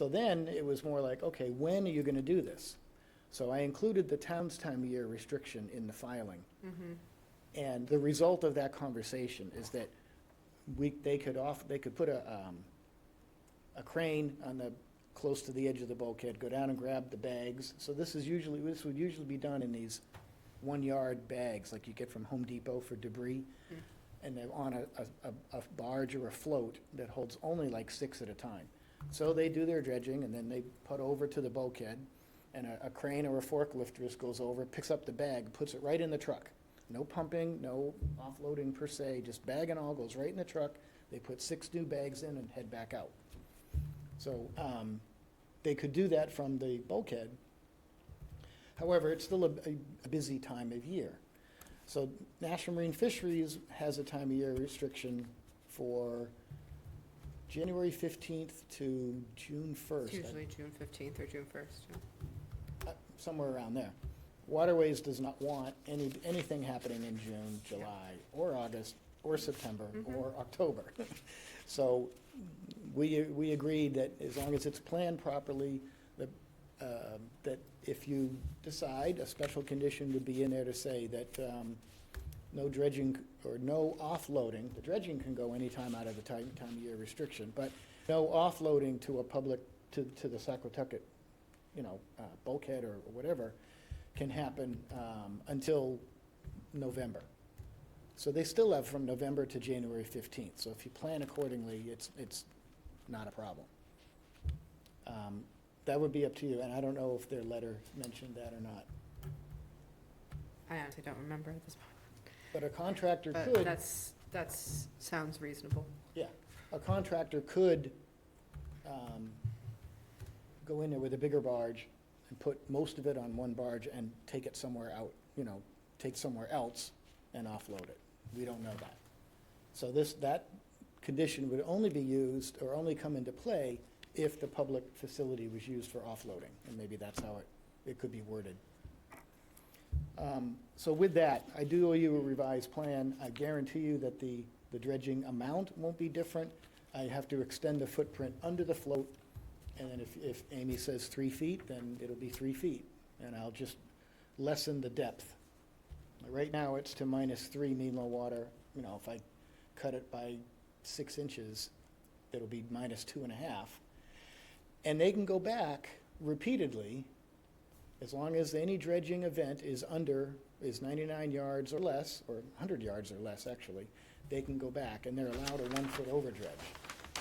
then it was more like, okay, when are you gonna do this? So I included the town's time of year restriction in the filing. And the result of that conversation is that they could put a crane close to the edge of the bulkhead, go down and grab the bags. So this would usually be done in these 1-yard bags, like you get from Home Depot for debris. And they're on a barge or a float that holds only like 6 at a time. So they do their dredging, and then they put over to the bulkhead, and a crane or a forklift just goes over, picks up the bag, puts it right in the truck. No pumping, no offloading per se, just bag and all goes right in the truck. They put 6 new bags in and head back out. So they could do that from the bulkhead. However, it's still a busy time of year. So National Marine Fisheries has a time of year restriction for January 15th to June 1st. It's usually June 15th or June 1st. Yeah. Somewhere around there. Waterways does not want anything happening in June, July, or August, or September, or October. So we agreed that as long as it's planned properly, that if you decide, a special condition would be in there to say that no dredging or no offloading, the dredging can go anytime out of the time of year restriction, but no offloading to a public, to the Saquatucket, bulkhead or whatever, can happen until November. So they still have from November to January 15th. So if you plan accordingly, it's not a problem. That would be up to you, and I don't know if their letter mentioned that or not. I honestly don't remember at this point. But a contractor But could, that's sounds reasonable. yeah, a contractor could go in there with a bigger barge and put most of it on one barge and take it somewhere out, take somewhere else and offload it. We don't know that. So that condition would only be used or only come into play if the public facility was used for offloading, and maybe that's how it could be worded. So with that, I do owe you a revised plan. I guarantee you that the dredging amount won't be different. I have to extend the footprint under the float, and then if Amy says 3 feet, then it'll be 3 feet, and I'll just lessen the depth. Right now, it's to -3 mean low water. If I cut it by 6 inches, it'll be -2.5. And they can go back repeatedly, as long as any dredging event is 99 yards or less, or 100 yards or less, actually, they can go back, and they're allowed a 1-foot over dredge.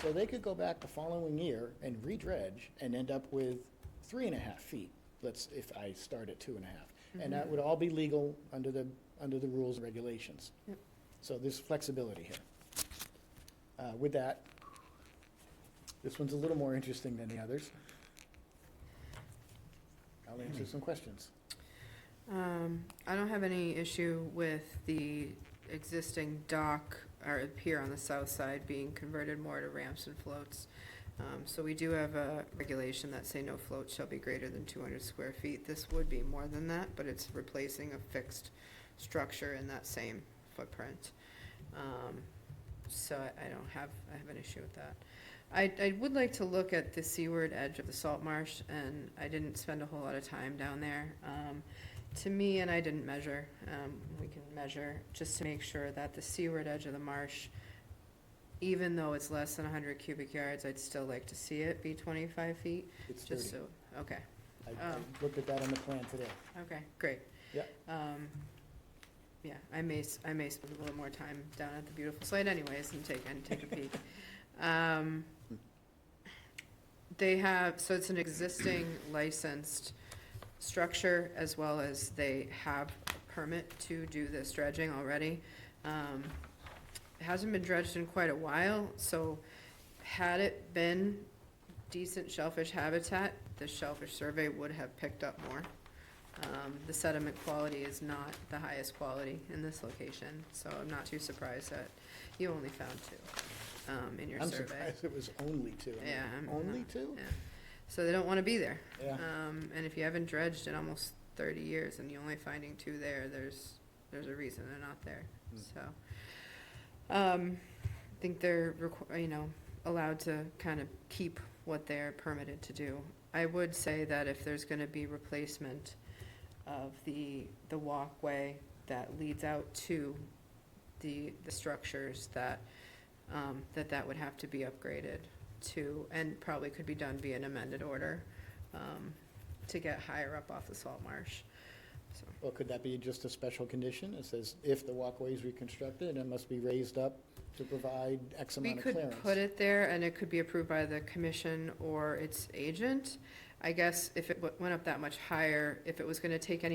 So they could go back the following year and re-dredge and end up with 3.5 feet, if I start at 2.5. And that would all be legal under the rules and regulations. Yep. So there's flexibility here. With that, this one's a little more interesting than the others. I'll answer some questions. I don't have any issue with the existing dock or pier on the south side being converted more to ramps and floats. So we do have a regulation that say no float shall be greater than 200 square feet. This would be more than that, but it's replacing a fixed structure in that same footprint. So I have an issue with that. I would like to look at the seaward edge of the salt marsh, and I didn't spend a whole lot of time down there. To me, and I didn't measure, we can measure, just to make sure that the seaward edge of the marsh, even though it's less than 100 cubic yards, I'd still like to see it be 25 feet, It's just 30. so, okay. I looked at that on the plan today. Okay, great. Yep. Yeah, I may spend a little more time down at the beautiful site anyways and take a peek. They have, so it's an existing licensed structure as well as they have a permit to do this dredging already. It hasn't been dredged in quite a while, so had it been decent shellfish habitat, the shellfish survey would have picked up more. The sediment quality is not the highest quality in this location, so I'm not too surprised that you only found two, in your I'm survey. surprised it was only two. Yeah. Only two? Yeah. So they don't wanna be there. Yeah. And if you haven't dredged in almost 30 years and you're only finding two there, there's a reason they're not there, so. I think they're, allowed to kind of keep what they're permitted to do. I would say that if there's gonna be replacement of the walkway that leads out to the structures, that would have to be upgraded to, and probably could be done via an amended order, to get higher up off the salt marsh, so. Well, could that be just a special condition? It says if the walkway is reconstructed, it must be raised up to provide X We amount of clearance. could put it there, and it could be approved by the commission or its agent. I guess if it went up that much higher, if it was gonna take a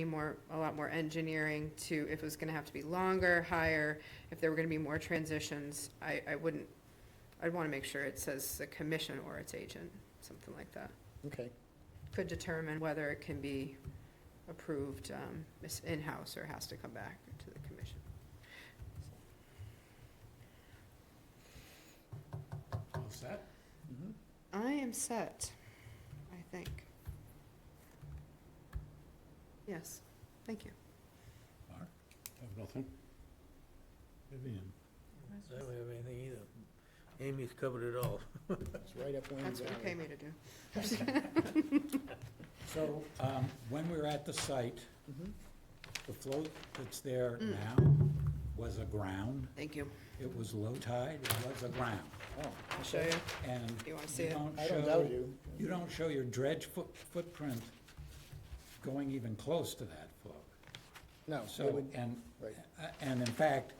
lot more engineering to, if it was gonna have to be longer, higher, if there were gonna be more transitions, I'd wanna make sure it says the commission or its agent, something like that. Okay. Could determine whether it can be approved, in-house or has to come back to the commission. All set? Mhm. I am set, I think. Yes, thank you. Mark? Have nothing? Vivian? I don't have anything either. Amy's covered it all. It's right up Wayne's That's what you alley. pay me to do. So, when we were at the site, Mhm. the float that's there now was aground. Thank you. It was low tide, it was aground. Oh, I'll show you. And You wanna see you it? don't I don't show, doubt you. you don't show your dredge footprint going even close to that float. No, it So, would, and, right. and in fact,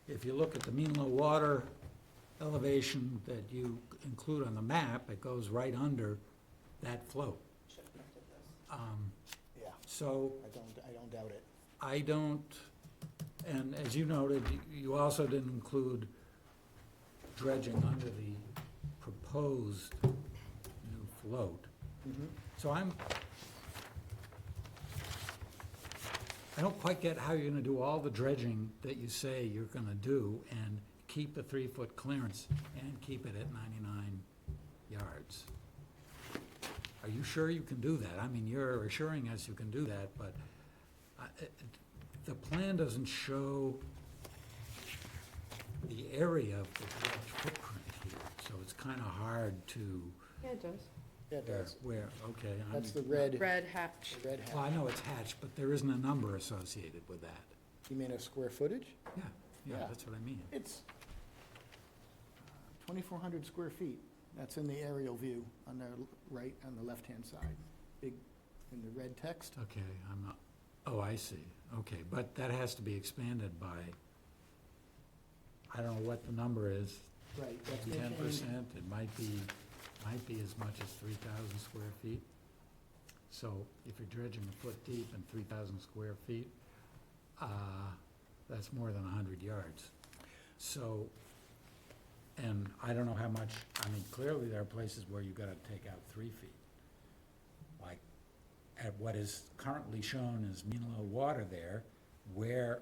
if you look at the mean low water elevation that you include on the map, it goes right under that float. Yeah, So I don't doubt it. I don't, and as you noted, you also didn't include dredging under the proposed new float. Mhm. So I don't quite get how you're gonna do all the dredging that you say you're gonna do and keep a 3-foot clearance and keep it at 99 yards. Are you sure you can do that? I mean, you're assuring us you can do that, but the plan doesn't show the area of the dredge footprint here, so it's kinda hard to, Yeah, it does. Yeah, it does. okay. That's the red, Red hatch. red Well, I hat. know it's hatched, but there isn't a number associated with that. You mean a square footage? Yeah, Yeah. that's what I mean. It's 2,400 square feet. That's in the aerial view on the right, on the left-hand side. Big, in the red text. Okay, I'm not, oh, I see, okay, but that has to be expanded by, I don't know what the number is, Right. That's 10%, it might be as much as 3,000 square feet. So if you're dredging a foot deep and 3,000 square feet, that's more than 100 yards. So, and I don't know how much, I mean, clearly there are places where you've gotta take out 3 feet. Like, at what is currently shown as mean low water there, where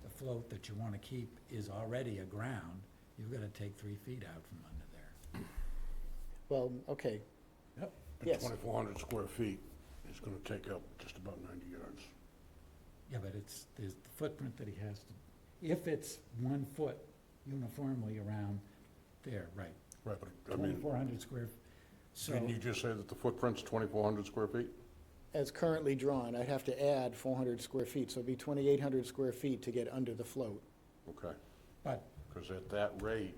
the float that you wanna keep is already aground, you've gotta take 3 feet out from under there. Well, okay, Yep. Yes. 2,400 square feet is gonna take up just about 90 yards. Yeah, but there's the footprint that he has to, if it's 1 foot uniformly around there, right, Right, but I mean, 2,400 square, so, didn't you just say that the footprint's 2,400 square feet? as currently drawn, I'd have to add 400 square feet, so it'd be 2,800 square feet to get under the float. Okay, but, because at that rate,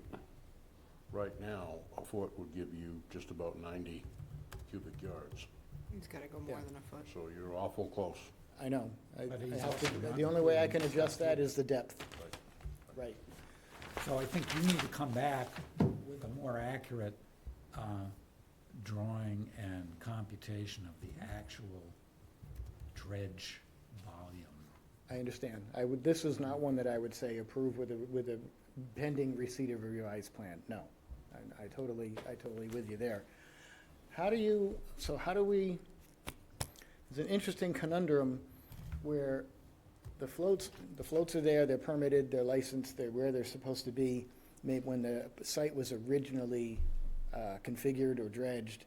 right now, a foot would give you just about 90 cubic yards. He's gotta go more Yeah. than a foot. So you're awful close. I know. But he's I have also to, not the only way I can including adjust that is the depth. Right. Right. So I think you need to come back with a more accurate drawing and computation of the actual dredge volume. I understand. This is not one that I would say approve with a pending receipt of a revised plan. No. I totally with you there. How do we, it's an interesting conundrum where the floats are there, they're permitted, they're licensed, they're where they're supposed to be. Maybe when the site was originally configured or dredged,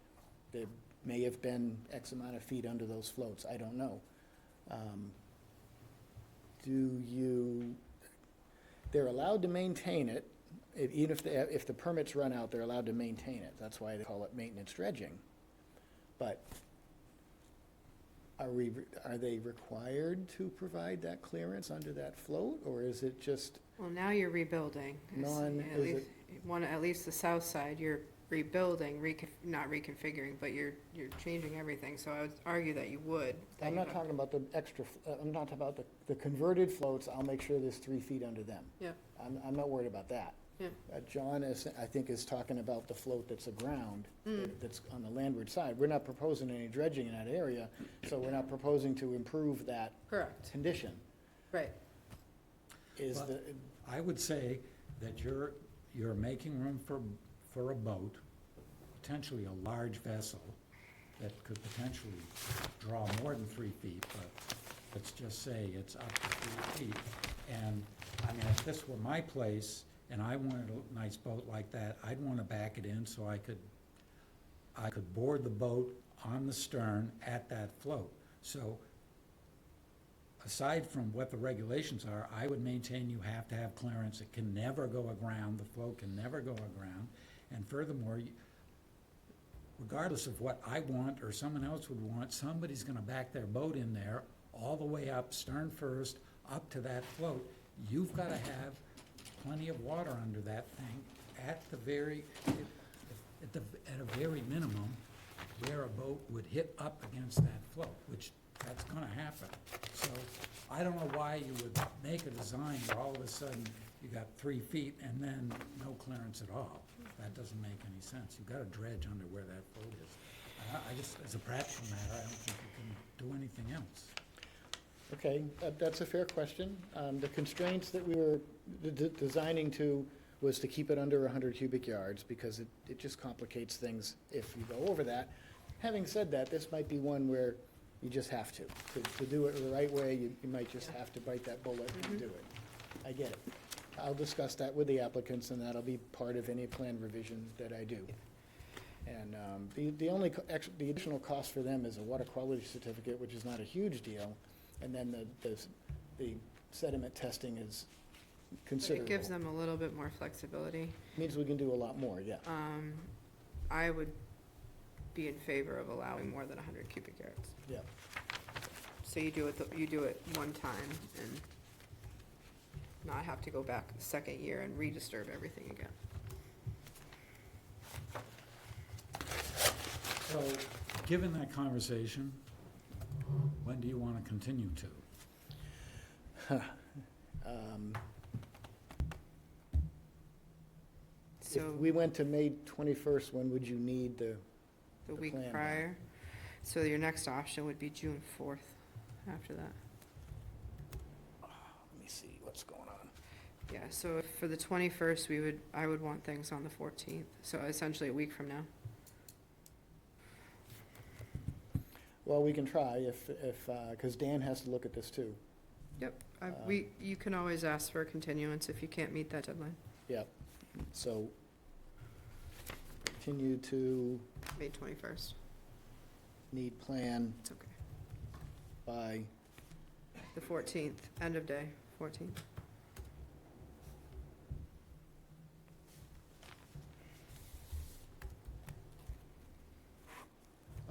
there may have been X amount of feet under those floats. I don't know. They're allowed to maintain it, even if the permits run out, they're allowed to maintain it. That's why they call it maintenance dredging. But are they required to provide that clearance under that float, or is it just, Well, now you're rebuilding. At least the south side, you're rebuilding, not reconfiguring, but you're changing everything, so I would argue that you would. that I'm you not have- talking about the extra, I'm not talking about the converted floats, I'll make sure there's 3 feet under them. Yeah. I'm not worried about that. Yeah. John I think, is talking about the float that's aground, Mm. that's on the landward side. We're not proposing any dredging in that area, so we're not proposing to improve that Correct, condition. right. Is Well- the, I would say that you're making room for a boat, potentially a large vessel that could potentially draw more than 3 feet, but let's just say it's up to 3 feet. And, I mean, if this were my place and I wanted a nice boat like that, I'd want to back it in so I could board the boat on the stern at that float. So aside from what the regulations are, I would maintain you have to have clearance. It can never go aground, the float can never go aground. And furthermore, regardless of what I want or someone else would want, somebody's gonna back their boat in there all the way up, stern first, up to that float. You've gotta have plenty of water under that thing at a very minimum, where a boat would hit up against that float, which that's gonna happen. So I don't know why you would make a design where all of a sudden you got 3 feet and then no clearance at all. That doesn't make any sense. You've gotta dredge under where that float is. I just, as a practical matter, I don't think you can do anything else. okay, that's a fair question. The constraints that we were designing to was to keep it under 100 cubic yards, because it just complicates things if you go over that. Having said that, this might be one where you just have to. To do it the right way, you might just have to bite that bullet and do it. I get it. I'll discuss that with the applicants, and that'll be part of any plan revision that I do. And the additional cost for them is a water quality certificate, which is not a huge deal, and then the sediment testing is But considerable. it gives them a little bit more flexibility. Means we can do a lot more, yeah. I would be in favor of allowing more than 100 cubic yards. Yeah. So you do it one time and not have to go back the second year and re-disturb everything again. So, given that conversation, when do you wanna continue to? If So we went to May 21st, when would you need the the week plan. prior, so your next option would be June 4th after that. Let me see what's going on. Yeah, so for the 21st, I would want things on the 14th, so essentially a week from now. Well, we can try because Dan has to look at this too. Yep, you can always ask for a continuance if you can't meet that deadline, Yep. So continue to May 21st. need plan It's okay. by, The 14th, end of day, 14th.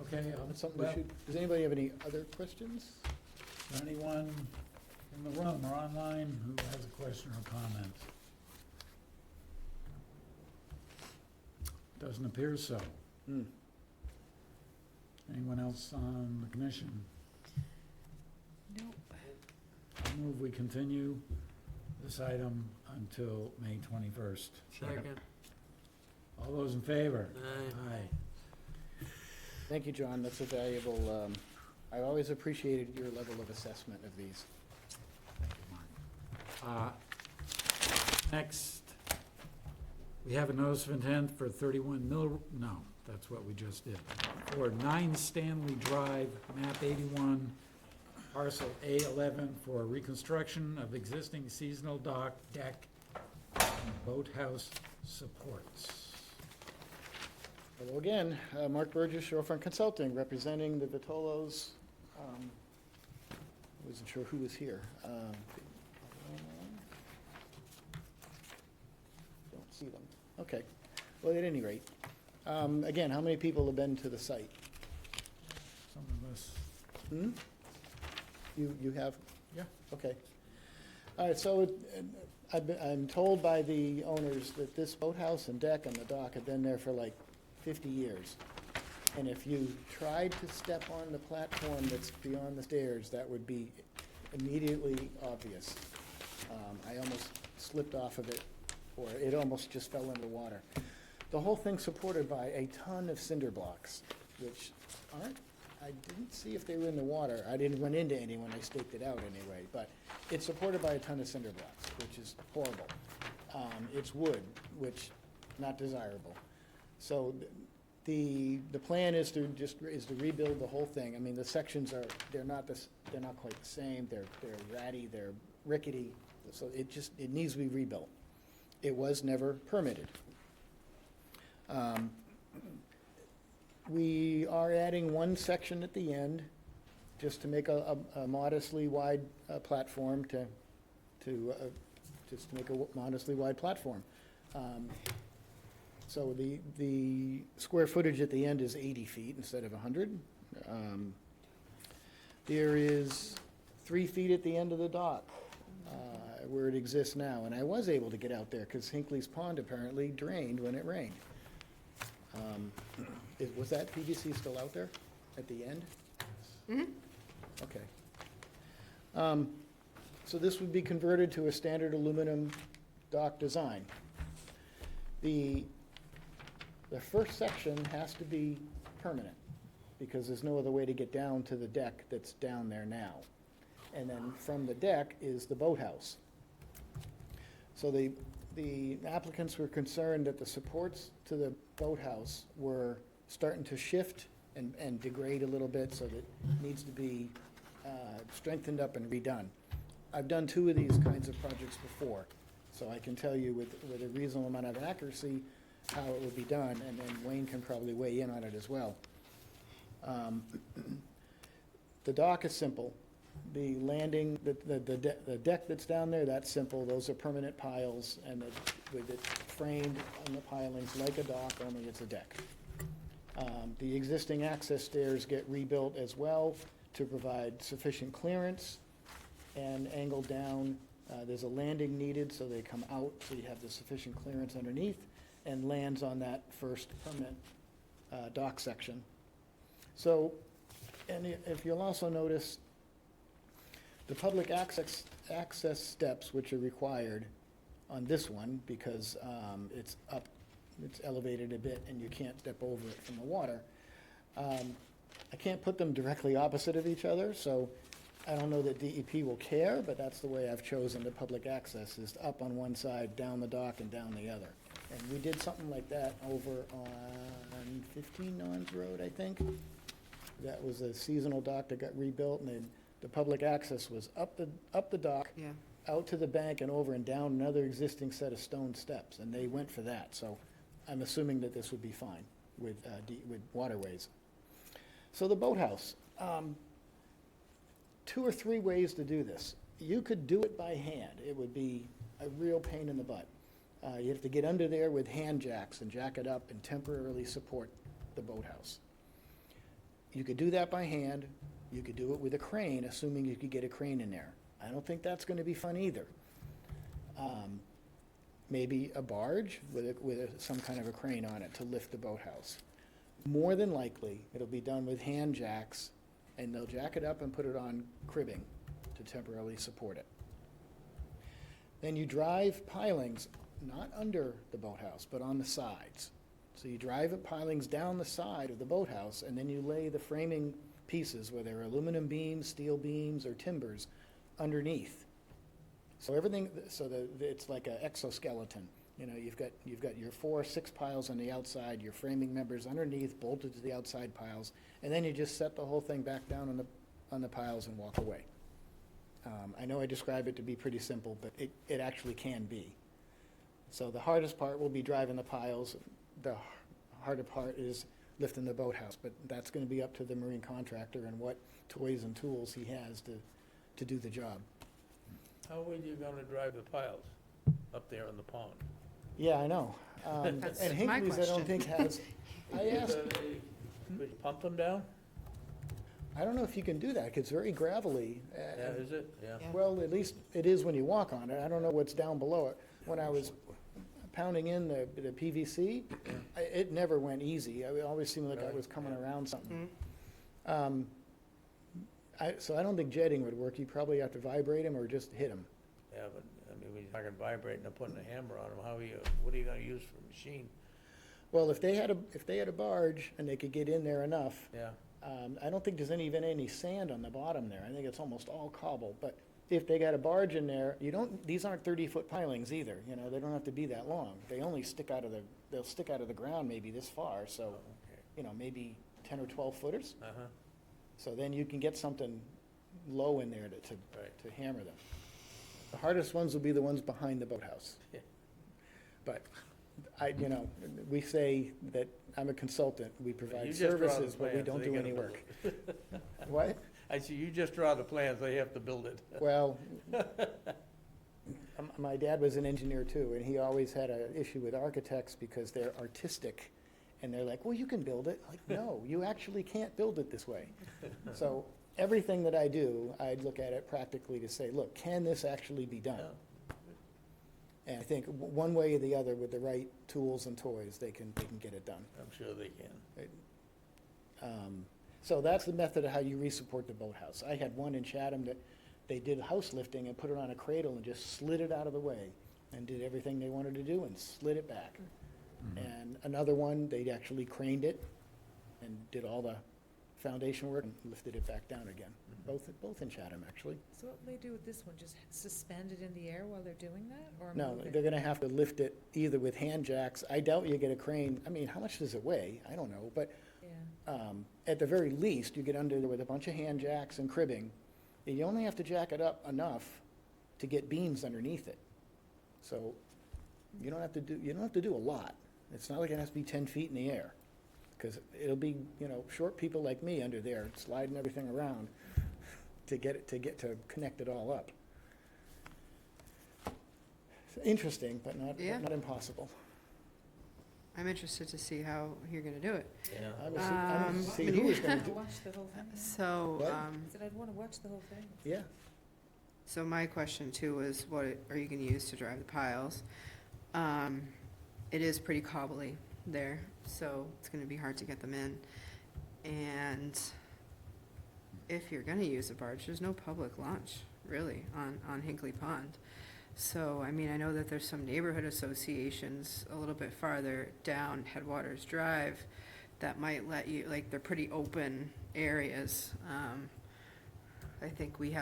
Okay, that's something we well, should, does anybody have any other questions? is there anyone in the room or online who has a question or comment? Doesn't appear so. Hmm. Anyone else on the commission? Nope. I move we continue this item until May 21st. Second. All those in favor? Aye. Aye. Thank you, John, that's a valuable, I always appreciated your level of assessment of these. Thank you, Mark. Next, we have a notice of intent for 31 no, that's what we just did. For 9 Stanley Drive, map 81, parcel A11, for reconstruction of existing seasonal dock, deck, and boathouse supports. Hello again, Mark Burgess, Shorefront Consulting, representing the Vitolos. I wasn't sure who was here. Don't see them. Okay. Well, at any rate, again, how many people have been to the site? Some of us, Hmm? You have? Yeah. Okay. All right, so I'm told by the owners that this boathouse and deck and the dock have been there for like 50 years. And if you tried to step on the platform that's beyond the stairs, that would be immediately obvious. I almost slipped off of it, or it almost just fell into water. The whole thing's supported by a ton of cinder blocks, which aren't, I didn't see if they were in the water. I didn't run into any when I staked it out anyway, but it's supported by a ton of cinder blocks, which is horrible. It's wood, which not desirable. So the plan is to rebuild the whole thing. I mean, the sections they're not quite the same. They're ratty, they're rickety, so it needs to be rebuilt. It was never permitted. We are adding one section at the end, just to make a modestly wide platform just to make a modestly wide platform. So the square footage at the end is 80 feet instead of 100. There is 3 feet at the end of the dock, where it exists now, and I was able to get out there because Hinckley's Pond apparently drained when it rained. Was that PVC still out there at the end? Mhm. Okay. So this would be converted to a standard aluminum dock design. The first section has to be permanent, because there's no other way to get down to the deck that's down there now. And then from the deck is the boathouse. So the applicants were concerned that the supports to the boathouse were starting to shift and degrade a little bit, so that it needs to be strengthened up and redone. I've done 2 of these kinds of projects before, so I can tell you with a reasonable amount of accuracy how it would be done, and then Wayne can probably weigh in on it as well. The dock is simple. The landing, the deck that's down there, that's simple. Those are permanent piles, and with it framed on the pilings like a dock, only it's a deck. The existing access stairs get rebuilt as well to provide sufficient clearance and angle down. There's a landing needed, so they come out, so you have the sufficient clearance underneath, and lands on that first permanent dock section. So, and if you'll also notice, the public access steps, which are required on this one, because it's elevated a bit and you can't step over it from the water. I can't put them directly opposite of each other, so I don't know that DEP will care, but that's the way I've chosen the public access, is up on one side, down the dock, and down the other. And we did something like that over on 15 Nons Road, I think. That was a seasonal dock that got rebuilt, and then the public access was up the dock, Yeah. out to the bank and over and down another existing set of stone steps, and they went for that. So I'm assuming that this would be fine with waterways. So the boathouse, 2 or 3 ways to do this. You could do it by hand. It would be a real pain in the butt. You have to get under there with hand jacks and jack it up and temporarily support the boathouse. You could do that by hand. You could do it with a crane, assuming you could get a crane in there. I don't think that's going to be fun either. Maybe a barge with some kind of a crane on it to lift the boathouse. More than likely, it'll be done with hand jacks, and they'll jack it up and put it on cribbing to temporarily support it. Then you drive pilings, not under the boathouse, but on the sides. So you drive the pilings down the side of the boathouse, and then you lay the framing pieces, whether they're aluminum beams, steel beams, or timbers, underneath. So everything, so it's like an exoskeleton. You know, you've got your 4 or 6 piles on the outside, your framing members underneath, bolted to the outside piles, and then you just set the whole thing back down on the piles and walk away. I know I describe it to be pretty simple, but it actually can be. So the hardest part will be driving the piles. The harder part is lifting the boathouse, but that's going to be up to the marine contractor and what toys and tools he has to do the job. How are you gonna drive the piles up there in the pond? Yeah, I know. That's And my Hinckley's, I don't question. think has, I asked, Could you pump them down? I don't know if you can do that, 'cause it's very gravelly. Yeah, is it? Yeah. Well, at least it is when you walk on it. I don't know what's down below it. When I was pounding in the PVC, it never went easy. It always seemed like I was coming around something. So I don't think jetting would work. You probably have to vibrate them or just hit them. Yeah, but, I mean, when you're talking vibrating and putting a hammer on them, what are you gonna use for a machine? Well, if they had a barge and they could get in there enough, Yeah, I don't think there's even any sand on the bottom there. I think it's almost all cobble. But if they got a barge in there, these aren't 30-foot pilings either, you know, they don't have to be that long. They only they'll stick out of the ground maybe this far, so, okay. you know, maybe 10 or 12 footers. Uh-huh, So then you can get something low in there right. to hammer them. The hardest ones will be the ones behind the boathouse. Yeah. But we say that I'm a consultant, we You provide just draw the services, but we plans, don't they do gotta any build work. it. What? I see, you just draw the plans, they have to build it. Well, my dad was an engineer too, and he always had an issue with architects because they're artistic. And they're like, well, you can build it. Like, no, you actually can't build it this way. So everything that I do, I'd look at it practically to say, look, can this actually be done? And I think one way or the other, with the right tools and toys, they can get it done. I'm sure they can. So that's the method of how you re-support the boathouse. I had one in Chatham that they did house lifting and put it on a cradle and just slid it out of the way and did everything they wanted to do and slid it back. And another one, they actually craned it and did all the foundation work and lifted it back down again. Both in Chatham, actually. So what will they do with this one? Just suspend it in the air while they're doing that, or No, move it? they're gonna have to lift it either with hand jacks. I doubt you get a crane. I mean, how much does it weigh? I don't know, but Yeah. at the very least, you get under there with a bunch of hand jacks and cribbing. And you only have to jack it up enough to get beams underneath it. So you don't have to do a lot. It's not like it has to be 10 feet in the air, because it'll be, short people like me under there sliding everything around to to connect it all up. It's interesting, but Yeah. not impossible. I'm interested to see how you're gonna do it. Yeah. I would see who was I gonna wanna do, watch the whole thing. So, What? I said I'd wanna watch the whole thing. yeah. so my question too was, what are you gonna use to drive the piles? It is pretty cobbly there, so it's gonna be hard to get them in. And if you're gonna use a barge, there's no public launch, really, on Hinkley Pond. So, I mean, I know that there's some neighborhood associations a little bit farther down Headwaters Drive that might let you, like, they're pretty open areas. I think we might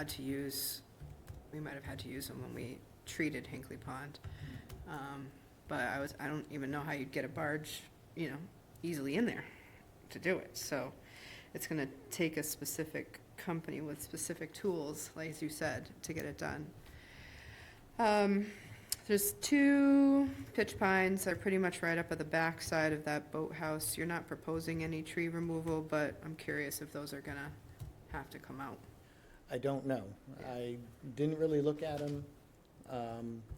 have had to use them when we treated Hinkley Pond. But I don't even know how you'd get a barge, easily in there to do it. So it's gonna take a specific company with specific tools, like as you said, to get it done. There's 2 pitch pines, they're pretty much right up at the back side of that boathouse. You're not proposing any tree removal, but I'm curious if those are gonna have to come out. I don't know. I didn't really look at them.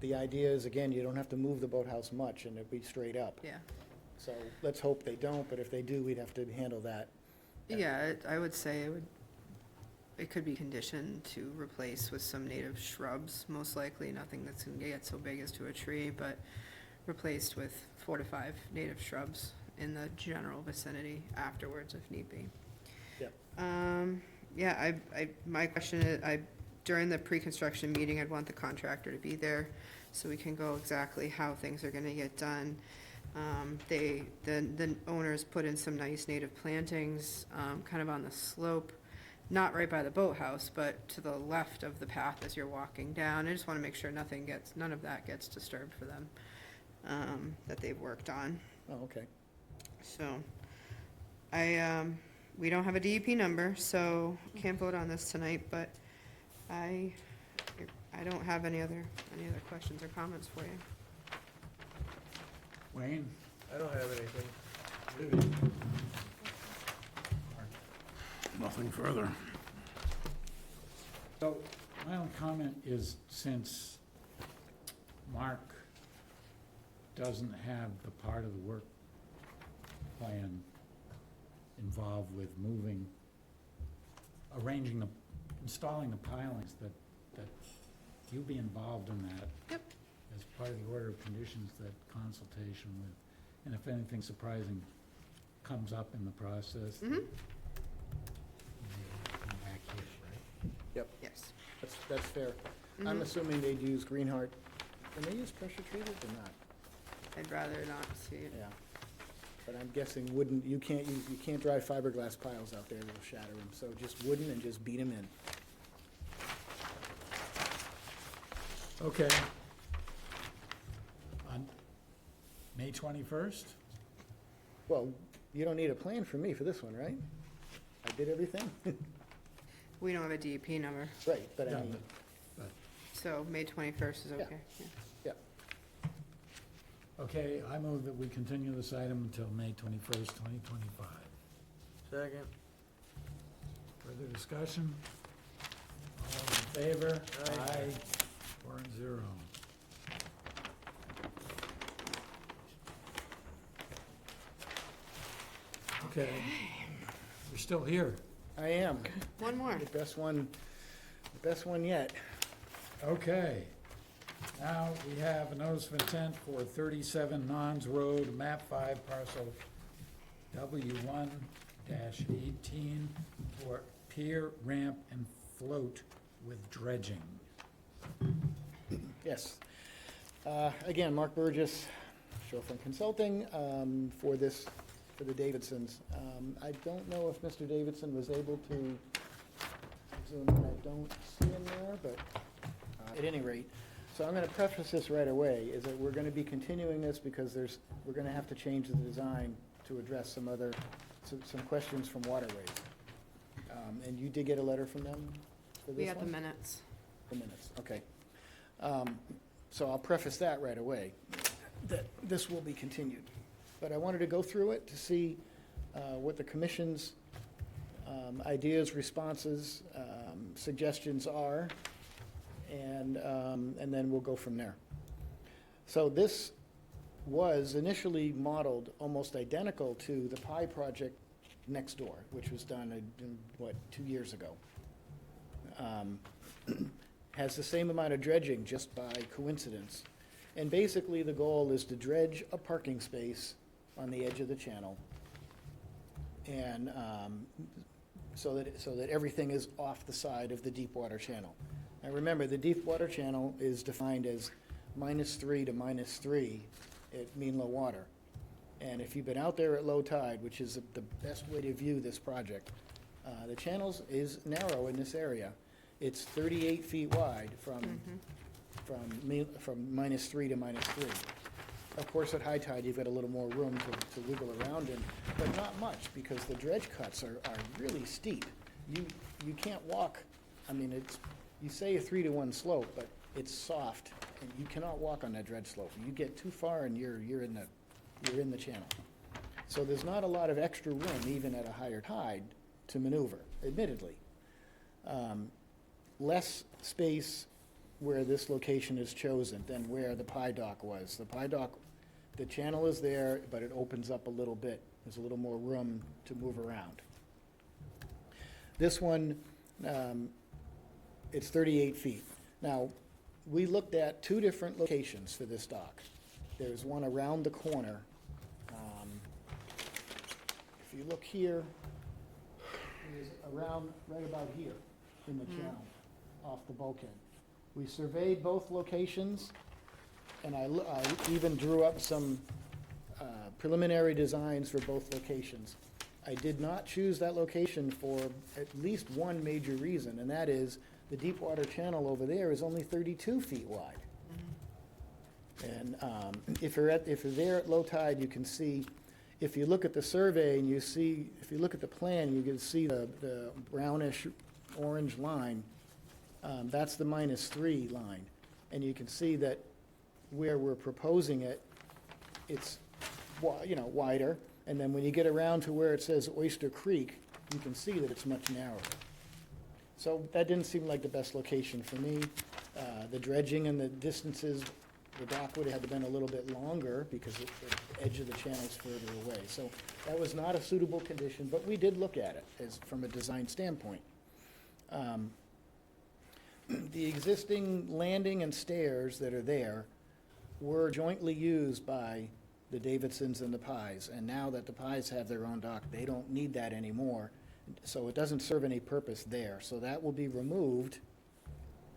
The idea is, again, you don't have to move the boathouse much, and it'll be straight up. Yeah. So let's hope they don't, but if they do, we'd have to handle that. Yeah, I would say it could be conditioned to replace with some native shrubs, most likely, nothing that's gonna get so big as to a tree, but replaced with 4 to 5 native shrubs in the general vicinity afterwards if need be. Yep. Yeah, my question is, during the pre-construction meeting, I'd want the contractor to be there so we can go exactly how things are gonna get done. The owners put in some nice native plantings, kind of on the slope, not right by the boathouse, but to the left of the path as you're walking down. I just wanna make sure none of that gets disturbed for them, that they've worked on. Oh, okay. So, we don't have a DEP number, so can't vote on this tonight, but I don't have any other questions or comments for you. Wayne? I don't have anything. Nothing further. So, my own comment is, since Mark doesn't have the part of the work plan involved with installing the pilings, that you be involved in that. Yep. As part of the order of conditions, that consultation with, and if anything surprising comes up in the process. Mm-hmm. Come back here, right? Yes. That's fair. I'm Mhm. assuming they'd use Greenheart. Can they use pressure treated or not? I'd rather not see it. Yeah. But I'm guessing wooden, you can't drive fiberglass piles out there, it'll shatter them. So just wooden and just beat them in. Okay. On May 21st? Well, you don't need a plan from me for this one, right? I did everything. We don't have a DEP number, Right, but I Yeah, mean, so May 21st is Yeah. okay. Yeah. Okay, I move that we continue this item until May 21st, 2025. Second. Further discussion? All in favor? Aye. 4-0. Okay, you're still here. I am. One more. The best one yet. Okay. Now, we have a notice of intent for 37 Nons Road, map 5, parcel W1-18 for pier, ramp, and float with dredging. Yes. Again, Mark Burgess, Showfront Consulting, for the Davidsons. I don't know if Mr. Davidson was able to zoom in. I don't see him there, but at any rate. So I'm gonna preface this right away, is that we're gonna be continuing this because we're gonna have to change the design to address some questions from waterways. And you did get a letter from them for this one? We have the minutes. The minutes, okay. So I'll preface that right away, that this will be continued. But I wanted to go through it to see what the commission's ideas, responses, suggestions are, and then we'll go from there. So this was initially modeled almost identical to the Pi project next door, which was done, 2 years ago. Has the same amount of dredging, just by coincidence. And basically, the goal is to dredge a parking space on the edge of the channel, and so that everything is off the side of the deep water channel. Now, remember, the deep water channel is defined as -3 to -3 at mean low water. And if you've been out there at low tide, which is the best way to view this project, the channels is narrow in this area. It's 38 feet wide from -3 to -3. Of course, at high tide, you've got a little more room to wiggle around in, but not much, because the dredge cuts are really steep. You can't walk, I mean, you say a 3-to-1 slope, but it's soft, and you cannot walk on that dredge slope. You get too far and you're in the channel. So there's not a lot of extra room, even at a higher tide, to maneuver, admittedly. Less space where this location is chosen than where the Pi dock was. The Pi dock, the channel is there, but it opens up a little bit. There's a little more room to move around. This one, it's 38 feet. Now, we looked at 2 different locations for this dock. There's one around the corner, if you look here, it is around, right about here in the channel, off the bulkhead. We surveyed both locations, and I even drew up some preliminary designs for both locations. I did not choose that location for at least one major reason, and that is the deep water channel over there is only 32 feet wide. And if you're there at low tide, you can see, if you look at the survey and if you look at the plan, you can see the brownish orange line. That's the -3 line. And you can see that where we're proposing it, it's, wider. And then when you get around to where it says Oyster Creek, you can see that it's much narrower. So that didn't seem like the best location for me. The dredging and the distances, the dock would have been a little bit longer because the edge of the channel is further away. So that was not a suitable condition, but we did look at it from a design standpoint. The existing landing and stairs that are there were jointly used by the Davidsons and the Pies, and now that the Pies have their own dock, they don't need that anymore, so it doesn't serve any purpose there. So that will be removed,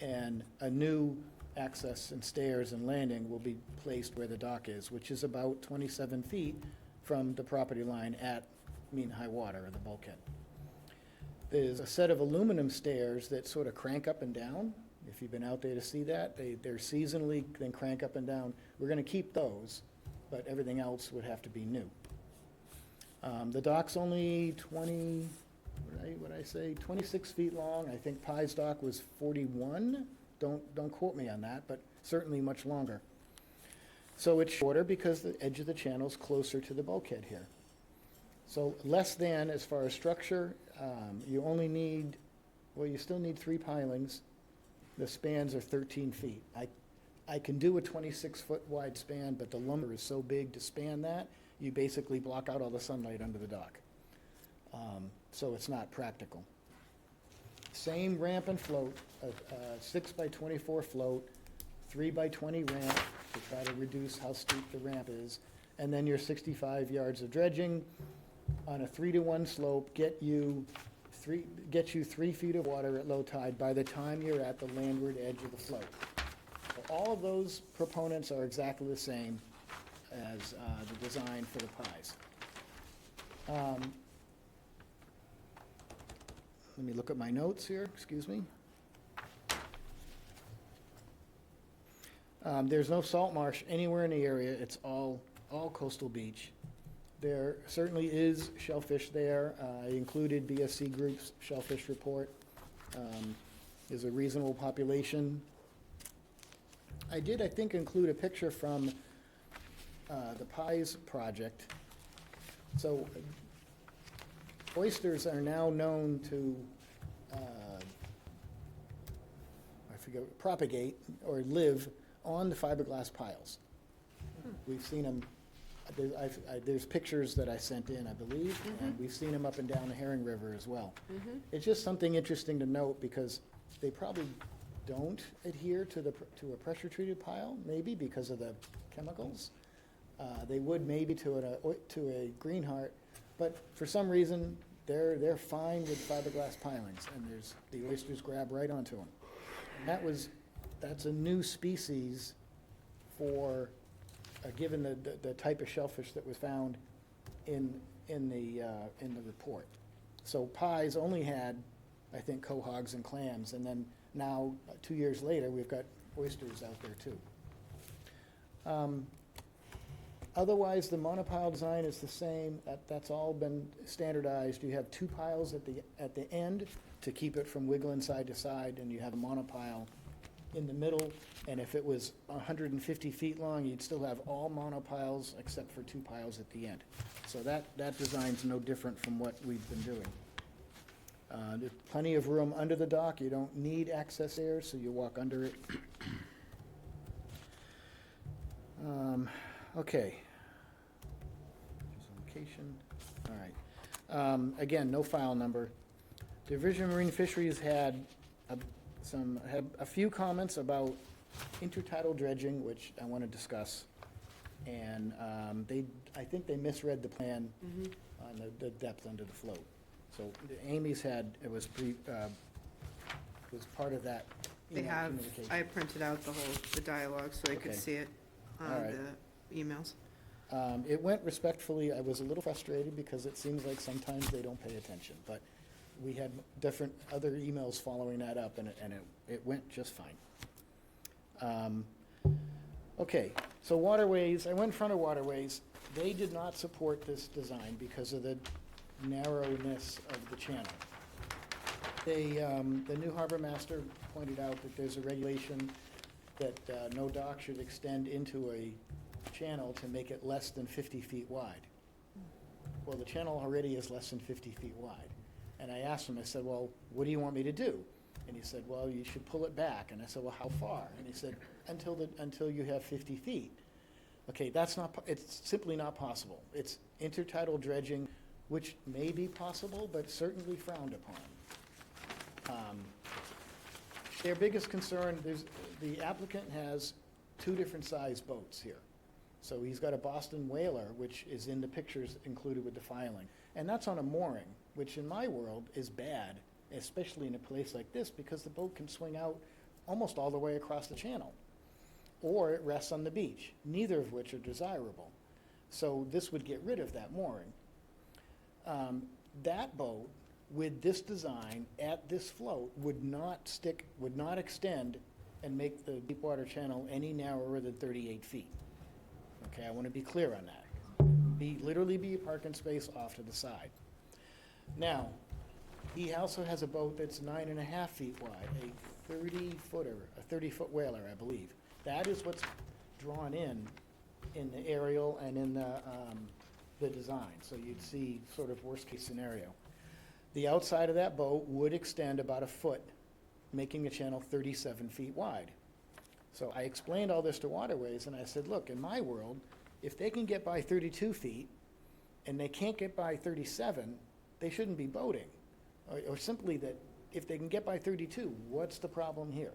and a new access and stairs and landing will be placed where the dock is, which is about 27 feet from the property line at mean high water, or the bulkhead. There's a set of aluminum stairs that sort of crank up and down. If you've been out there to see that, they're seasonally, then crank up and down. We're going to keep those, but everything else would have to be new. The dock's only 26 feet long. I think Pie's dock was 41. Don't quote me on that, but certainly much longer. So it's shorter because the edge of the channel is closer to the bulkhead here. So less than, as far as structure, you only need, well, you still need 3 pilings. The spans are 13 feet. I can do a 26-foot wide span, but the lumber is so big to span that, you basically block out all the sunlight under the dock. So it's not practical. Same ramp and float, a 6 by 24 float, 3 by 20 ramp to try to reduce how steep the ramp is, and then your 65 yards of dredging on a 3-to-1 slope get you 3 feet of water at low tide by the time you're at the landward edge of the float. So all of those proponents are exactly the same as the design for the Pies. Let me look at my notes here, excuse me. There's no salt marsh anywhere in the area. It's all coastal beach. There certainly is shellfish there. I included BSC Group's shellfish report. There's a reasonable population. I did, I think, include a picture from the Pies project. So oysters are now known to propagate or live on the fiberglass piles. We've seen them. There's pictures that I sent in, I believe, and we've seen them up and down the Herring River as well. It's just something interesting to note because they probably don't adhere to a pressure-treated pile, maybe because of the chemicals. They would maybe to a greenheart, but for some reason they're fine with fiberglass pilings, and the oysters grab right onto them. And that's a new species for. Given the type of shellfish that was found in the report. So Pies only had, I think, quahogs and clams, and then now, 2 years later, we've got oysters out there too. Otherwise, the monopile design is the same. That's all been standardized. You have 2 piles at the end to keep it from wiggling side to side, and you have a monopile in the middle, and if it was 150 feet long, you'd still have all monopiles except for 2 piles at the end. So that design's no different from what we've been doing. There's plenty of room under the dock. You don't need access air, so you walk under it. Okay. Location. All right. Again, no file number. Division of Marine Fisheries had a few comments about intertidal dredging, which I want to discuss. And I think they misread the plan. on the depth under the float. So Amy's had, it was was part of that They email have, communication. I printed out the dialogue so they could Okay. see it on All right. the emails. It went respectfully. I was a little frustrated because it seems like sometimes they don't pay attention, but we had different other emails following that up, and it went just fine. Okay, so waterways, I went in front of waterways. They did not support this design because of the narrowness of the channel. The new harbor master pointed out that there's a regulation that no dock should extend into a channel to make it less than 50 feet wide. Well, the channel already is less than 50 feet wide. And I asked him, I said, well, what do you want me to do? And he said, well, you should pull it back. And I said, well, how far? And he said, until you have 50 feet. Okay, it's simply not possible. It's intertidal dredging, which may be possible, but certainly frowned upon. Their biggest concern, the applicant has two different size boats here. So he's got a Boston whaler, which is in the pictures included with the filing. And that's on a mooring, which in my world is bad, especially in a place like this, because the boat can swing out almost all the way across the channel. Or it rests on the beach, neither of which are desirable. So this would get rid of that mooring. That boat, with this design, at this float, would not extend and make the Deepwater Channel any narrower than 38 feet. Okay, I want to be clear on that. Literally be a parking space off to the side. Now, he also has a boat that's 9.5 feet wide, a 30-footer, a 30-foot whaler, I believe. That is what's drawn in the aerial and in the design. So you'd see sort of worst-case scenario. The outside of that boat would extend about a foot, making the channel 37 feet wide. So I explained all this to Waterways, and I said, look, in my world, if they can get by 32 feet and they can't get by 37, they shouldn't be boating. Or simply that if they can get by 32, what's the problem here?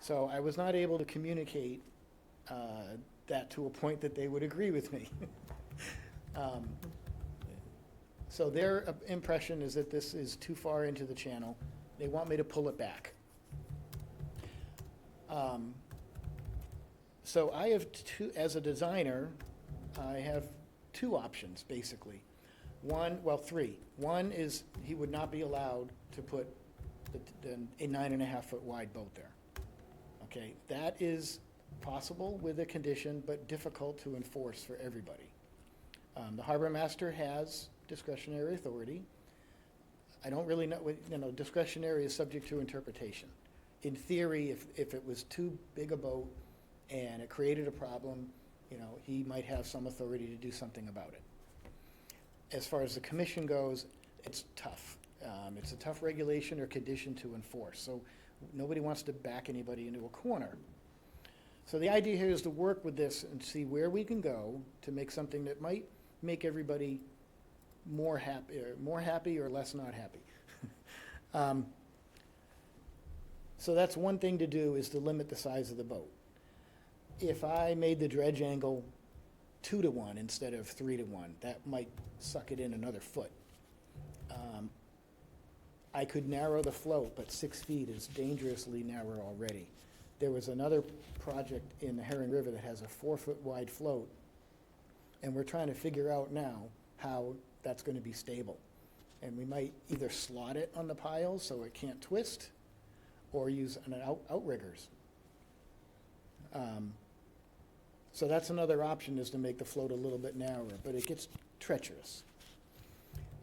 So I was not able to communicate that to a point that they would agree with me. So their impression is that this is too far into the channel. They want me to pull it back. So I have as a designer, I have two options, basically. Three. One is he would not be allowed to put a 9.5 foot wide boat there. Okay, that is possible with a condition, but difficult to enforce for everybody. The harbor master has discretionary authority. I don't really know, discretionary is subject to interpretation. In theory, if it was too big a boat and it created a problem, he might have some authority to do something about it. As far as the commission goes, it's tough. It's a tough regulation or condition to enforce. So nobody wants to back anybody into a corner. So the idea here is to work with this and see where we can go to make something that might make everybody more happy or less not happy. So that's one thing to do, is to limit the size of the boat. If I made the dredge angle 2 to 1 instead of 3 to 1, that might suck it in another foot. I could narrow the float, but 6 feet is dangerously narrow already. There was another project in the Herring River that has a 4-foot wide float, and we're trying to figure out now how that's going to be stable. And we might either slot it on the piles so it can't twist, or use outriggers. So that's another option, is to make the float a little bit narrower, but it gets treacherous.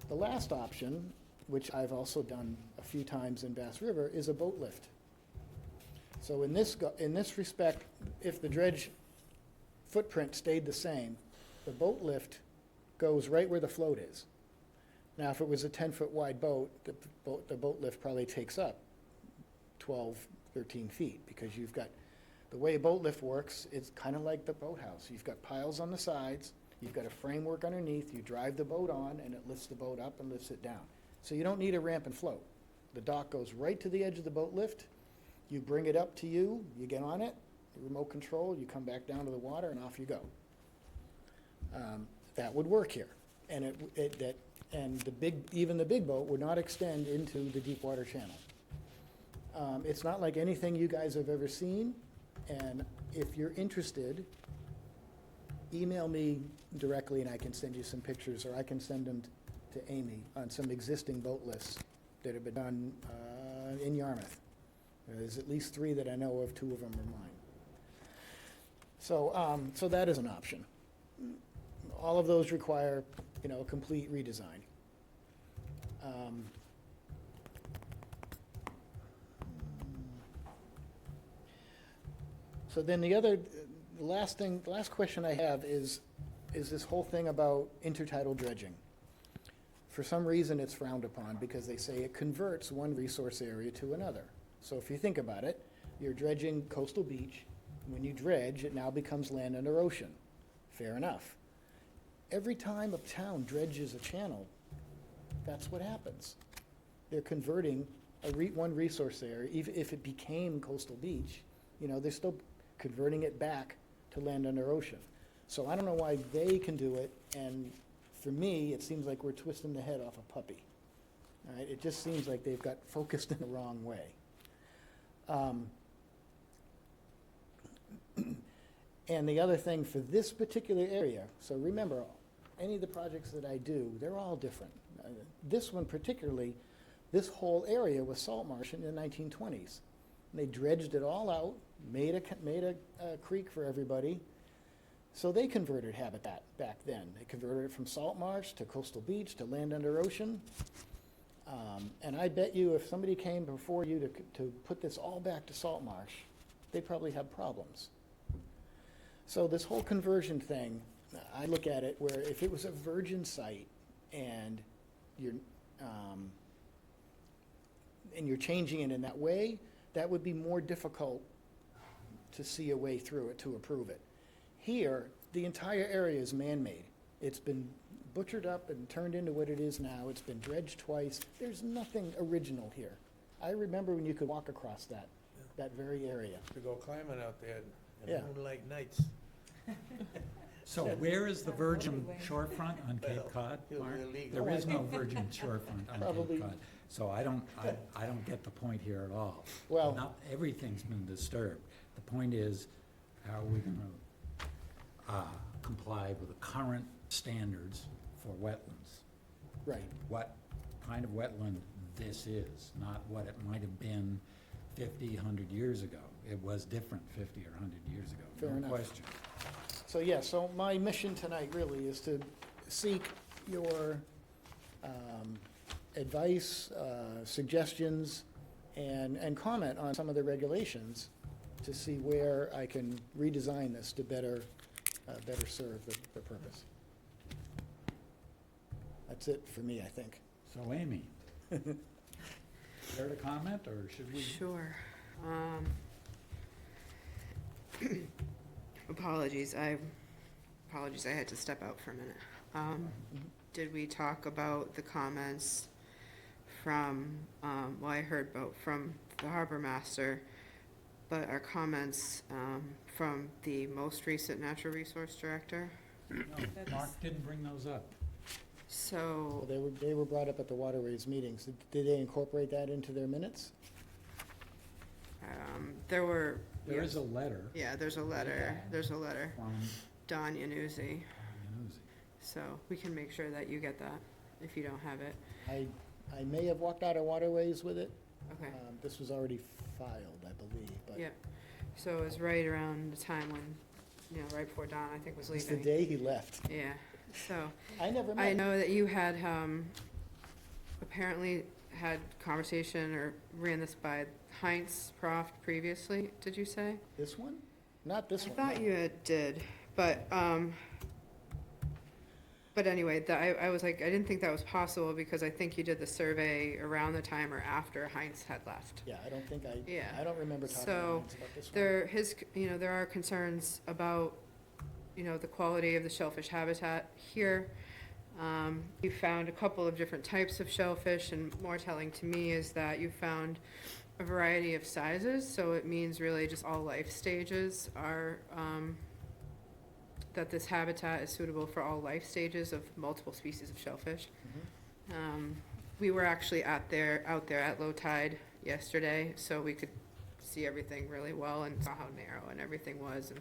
The last option, which I've also done a few times in Bass River, is a boat lift. So in this respect, if the dredge footprint stayed the same, the boat lift goes right where the float is. Now, if it was a 10-foot wide boat, the boat lift probably takes up 12, 13 feet, because you've got, the way a boat lift works, it's kind of like the boathouse. You've got piles on the sides, you've got a framework underneath, you drive the boat on, and it lifts the boat up and lifts it down. So you don't need a ramp and float. The dock goes right to the edge of the boat lift, you bring it up to you get on it, remote control, you come back down to the water, and off you go. That would work here. And even the big boat would not extend into the deep water channel. It's not like anything you guys have ever seen, and if you're interested, email me directly and I can send you some pictures, or I can send them to Amy on some existing boat lists that have been done in Yarmouth. There's at least 3 that I know of, 2 of them are mine. So that is an option. All of those require, a complete redesign. So then the last question I have is this whole thing about intertidal dredging. For some reason, it's frowned upon because they say it converts one resource area to another. So if you think about it, you're dredging coastal beach. When you dredge, it now becomes land under ocean. Fair enough. Every time a town dredges a channel, that's what happens. They're converting one resource area, even if it became coastal beach, they're still converting it back to land under ocean. So I don't know why they can do it, and for me, it seems like we're twisting the head off a puppy. All right, it just seems like they've got focused in the wrong way. And the other thing for this particular area, so remember, any of the projects that I do, they're all different. This one particularly, this whole area was salt marsh in the 1920s. And they dredged it all out, made a creek for everybody. So they converted habitat back then. They converted it from salt marsh to coastal beach to land under ocean. And I bet you if somebody came before you to put this all back to salt marsh, they'd probably have problems. So this whole conversion thing, I look at it where if it was a virgin site and you're changing it in that way, that would be more difficult to see a way through it to approve it. Here, the entire area is man-made. It's been butchered up and turned into what it is now. It's been dredged twice. There's nothing original here. I remember when you could walk across that very area. To go climbing out there Yeah. in moonlight nights. So where is the virgin shorefront on Cape Cod, It'll be Mark? illegal. There is no virgin shorefront on Probably- Cape Cod. So I don't get the point here at all. Well- Not everything's been disturbed. The point is, how are we gonna comply with the current standards for wetlands? Right. What kind of wetland this is, not what it might have been 50, 100 years ago. It was different 50 or 100 years ago, Fair no enough. question. So, yeah, so my mission tonight really is to seek your advice, suggestions, and comment on some of the regulations to see where I can redesign this to better serve the purpose. That's it for me, I think. So Amy, care to comment, or should we? Sure. Apologies, I had to step out for a minute. Did we talk about the comments from, I heard about from the harbor master, but our comments from the most recent natural resource director? No, Mark didn't bring those up. So, Well, they were brought up at the waterways meetings. Did they incorporate that into their minutes? there were. There is a letter Yeah, there's a letter, from Don Yanuzzi, Januzzi. so we can make sure that you get that, if you don't have it. I may have walked out of waterways with it. Okay, This was already filed, I believe, but yeah, so it was right around the time when, right before Don, I think, was it's the leaving. day he left. Yeah, so, I never met I him. know that you had, apparently had conversation or ran this by Heinz Proft previously, did you say? This one? Not this I one. thought no. you did, but anyway, I was like, I didn't think that was possible because I think you did the survey around the time or after Heinz had left. Yeah, I don't think Yeah. I don't remember talking to So, Heinz about this one. there are concerns about, the quality of the shellfish habitat here. You found a couple of different types of shellfish, and more telling to me is that you found a variety of sizes, so it means really just all life stages are that this habitat is suitable for all life stages of multiple species of shellfish. We were actually out there at low tide yesterday, so we could see everything really well and saw how narrow and everything was, and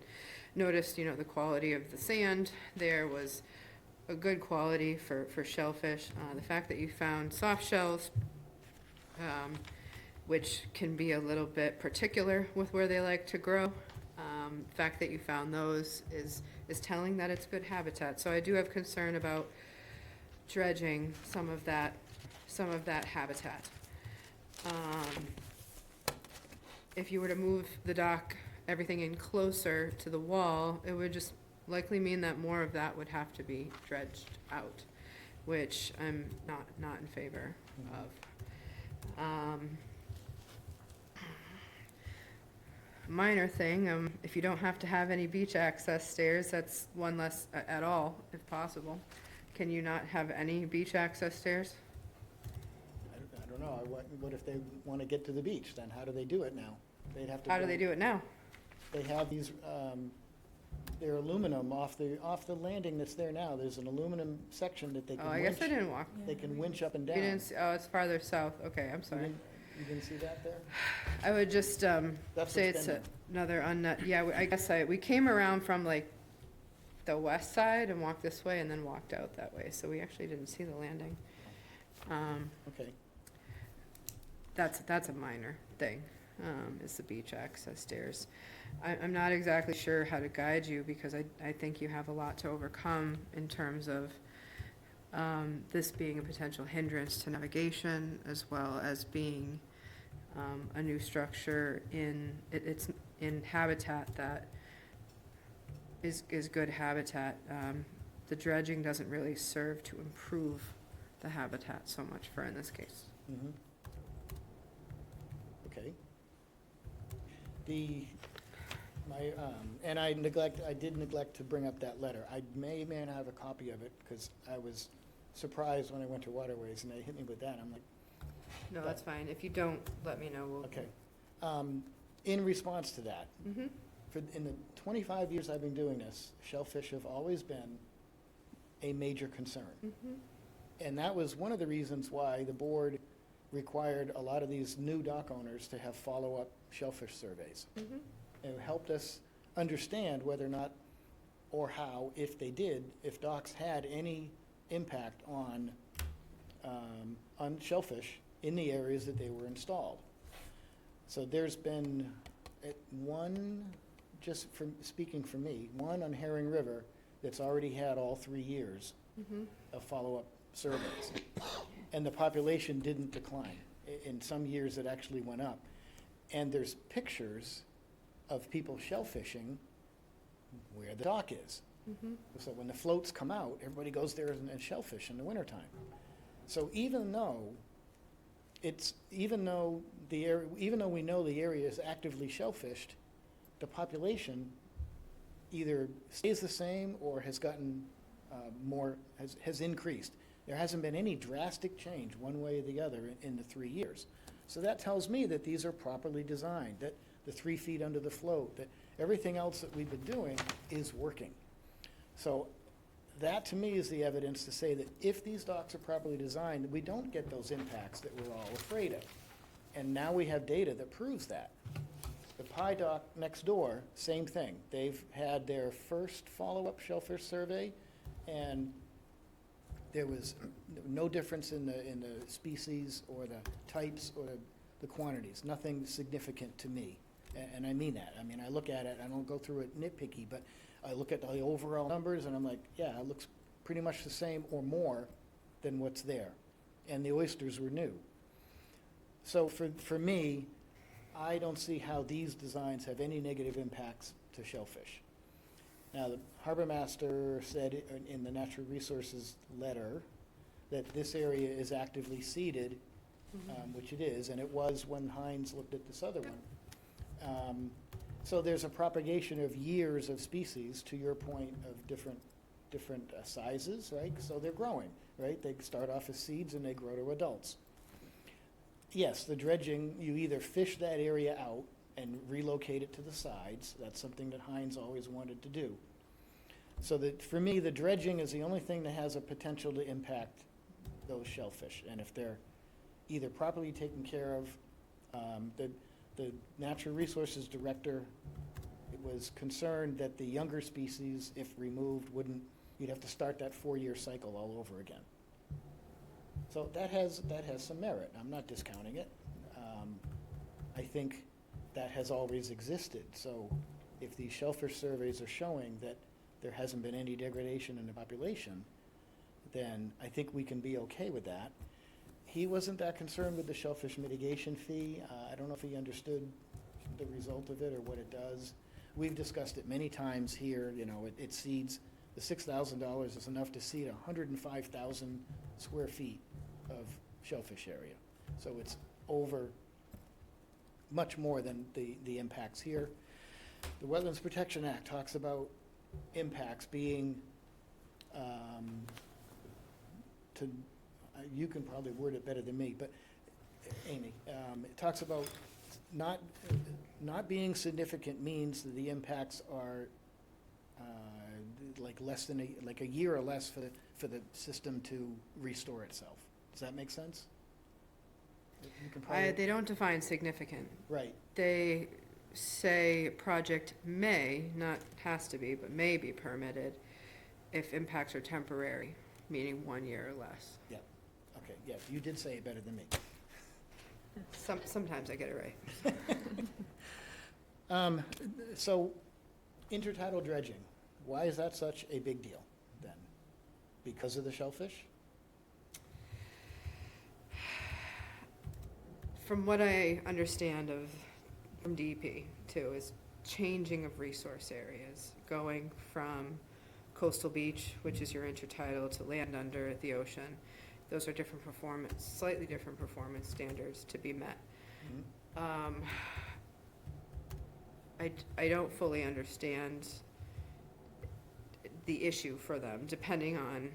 noticed, the quality of the sand there was a good quality for shellfish. The fact that you found soft shells, which can be a little bit particular with where they like to grow. The fact that you found those is telling that it's good habitat. So I do have concern about dredging some of that habitat. If you were to move the dock, everything in closer to the wall, it would just likely mean that more of that would have to be dredged out, which I'm not in favor of. Minor thing, if you don't have to have any beach access stairs, that's one less at all, if possible. Can you not have any beach access stairs? I don't know, what if they want to get to the beach, then how do they do it now? They'd have to. How do they do it now? They have these, they're aluminum off the landing that's there now. There's an aluminum section that they can Oh, winch. I guess I didn't walk. They can winch up and You down. didn't see, it's farther south, okay, I'm sorry. You didn't see that there? I would just, That's say what's it's been another I guess we came around from like the west side and walked this way and then walked out that way, so we actually didn't see the landing. Okay. That's a minor thing, is the beach access stairs. I'm not exactly sure how to guide you, because I think you have a lot to overcome in terms of this being a potential hindrance to navigation, as well as being a new structure it's in habitat that is good habitat. The dredging doesn't really serve to improve the habitat so much for in this case. Mhm. Okay. And I did neglect to bring up that letter. I may not have a copy of it, because I was surprised when I went to Waterways and they hit me with that. I'm like, No, that's fine. If you don't, let me know. okay. In response to that, Mm-hmm. in the 25 years I've been doing this, shellfish have always been a major concern. Mm-hmm. And that was one of the reasons why the board required a lot of these new dock owners to have follow-up shellfish surveys. Mm-hmm. It helped us understand whether or not, or how, if they did, if docks had any impact on shellfish in the areas that they were installed. So there's been one, just from, speaking for me, one on Herring River that's already had all 3 years Mm-hmm. of follow-up surveys. And the population didn't decline. In some years, it actually went up. And there's pictures of people shellfishing where the dock is. Mm-hmm. So when the floats come out, everybody goes there and shellfish in the wintertime. So even though we know the area is actively shellfished, the population either stays the same or has gotten has increased. There hasn't been any drastic change one way or the other in the 3 years. So that tells me that these are properly designed, that the 3 feet under the float, that everything else that we've been doing is working. So that, to me, is the evidence to say that if these docks are properly designed, we don't get those impacts that we're all afraid of. And now we have data that proves that. The Pie Dock next door, same thing. They've had their first follow-up shellfish survey, and there was no difference in the species or the types or the quantities, nothing significant to me. And I mean that. I mean, I look at it, I don't go through it nitpicky, but I look at the overall numbers and I'm like, yeah, it looks pretty much the same or more than what's there. And the oysters were new. So for me, I don't see how these designs have any negative impacts to shellfish. Now, the harbor master said in the natural resources letter that this area is actively seeded, which it is, and it was when Hines looked at this other one. So there's a propagation of years of species, to your point, of different sizes, right? So they're growing, right? They start off as seeds and they grow to adults. Yes, the dredging, you either fish that area out and relocate it to the sides. That's something that Hines always wanted to do. So that, for me, the dredging is the only thing that has a potential to impact those shellfish. And if they're either properly taken care of, the Natural Resources Director was concerned that the younger species, if removed, you'd have to start that 4-year cycle all over again. So that has some merit. I'm not discounting it. I think that has always existed. So if these shellfish surveys are showing that there hasn't been any degradation in the population, then I think we can be okay with that. He wasn't that concerned with the shellfish mitigation fee. I don't know if he understood the result of it or what it does. We've discussed it many times here. It seeds, the $6,000 is enough to seed 105,000 square feet of shellfish area. So it's over much more than the impacts here. The Wetlands Protection Act talks about impacts being, you can probably word it better than me, but Amy, it talks about not being significant means that the impacts are like less than a year or less for the system to restore itself. Does that make sense? You can probably- They don't define significant. Right. They say project may, not has to be, but may be permitted if impacts are temporary, meaning 1 year or less. Yeah. Okay, yeah, you did say it better than me. Sometimes I get it right. So, intertidal dredging, why is that such a big deal then? Because of the shellfish? From what I understand from DEP too, is changing of resource areas, going from coastal beach, which is your intertidal, to land under at the ocean. Those are slightly different performance standards to be met. Mhm. I don't fully understand the issue for them, depending on,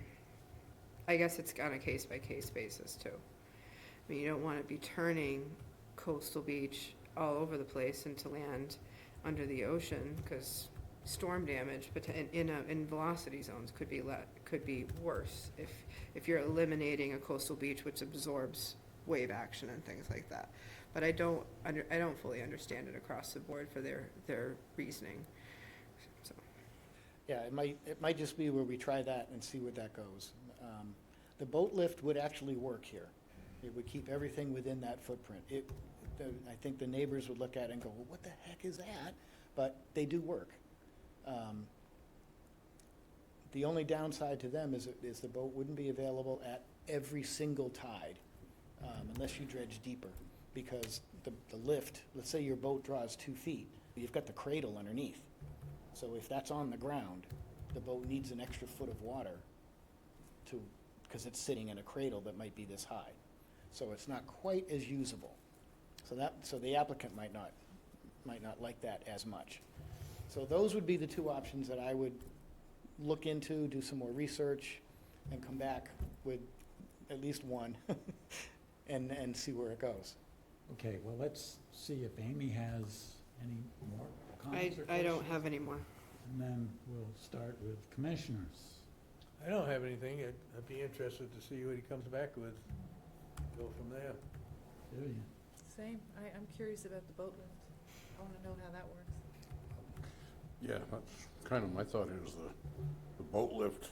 I guess it's on a case-by-case basis too. I mean, you don't want to be turning coastal beach all over the place into land under the ocean, because storm damage in velocity zones could be worse if you're eliminating a coastal beach which absorbs wave action and things like that. But I don't fully understand it across the board for their reasoning. So. Yeah, it might just be where we try that and see where that goes. The boat lift would actually work here. It would keep everything within that footprint. I think the neighbors would look at it and go, well, what the heck is that? But they do work. The only downside to them is the boat wouldn't be available at every single tide, unless you dredge deeper. Because the lift, let's say your boat draws 2 feet, you've got the cradle underneath. So if that's on the ground, the boat needs an extra foot of water because it's sitting in a cradle that might be this high. So it's not quite as usable. So the applicant might not like that as much. So those would be the 2 options that I would look into, do some more research, and come back with at least one and see where it goes. Okay, well, let's see if Amy has any more comments or I don't questions. have any more. And then we'll start with commissioners. I don't have anything. I'd be interested to see what he comes back with. Go from there. Do you? Same. I'm curious about the boat lift. I want to know how that works. Yeah, that's kind of my thought is the boat lift,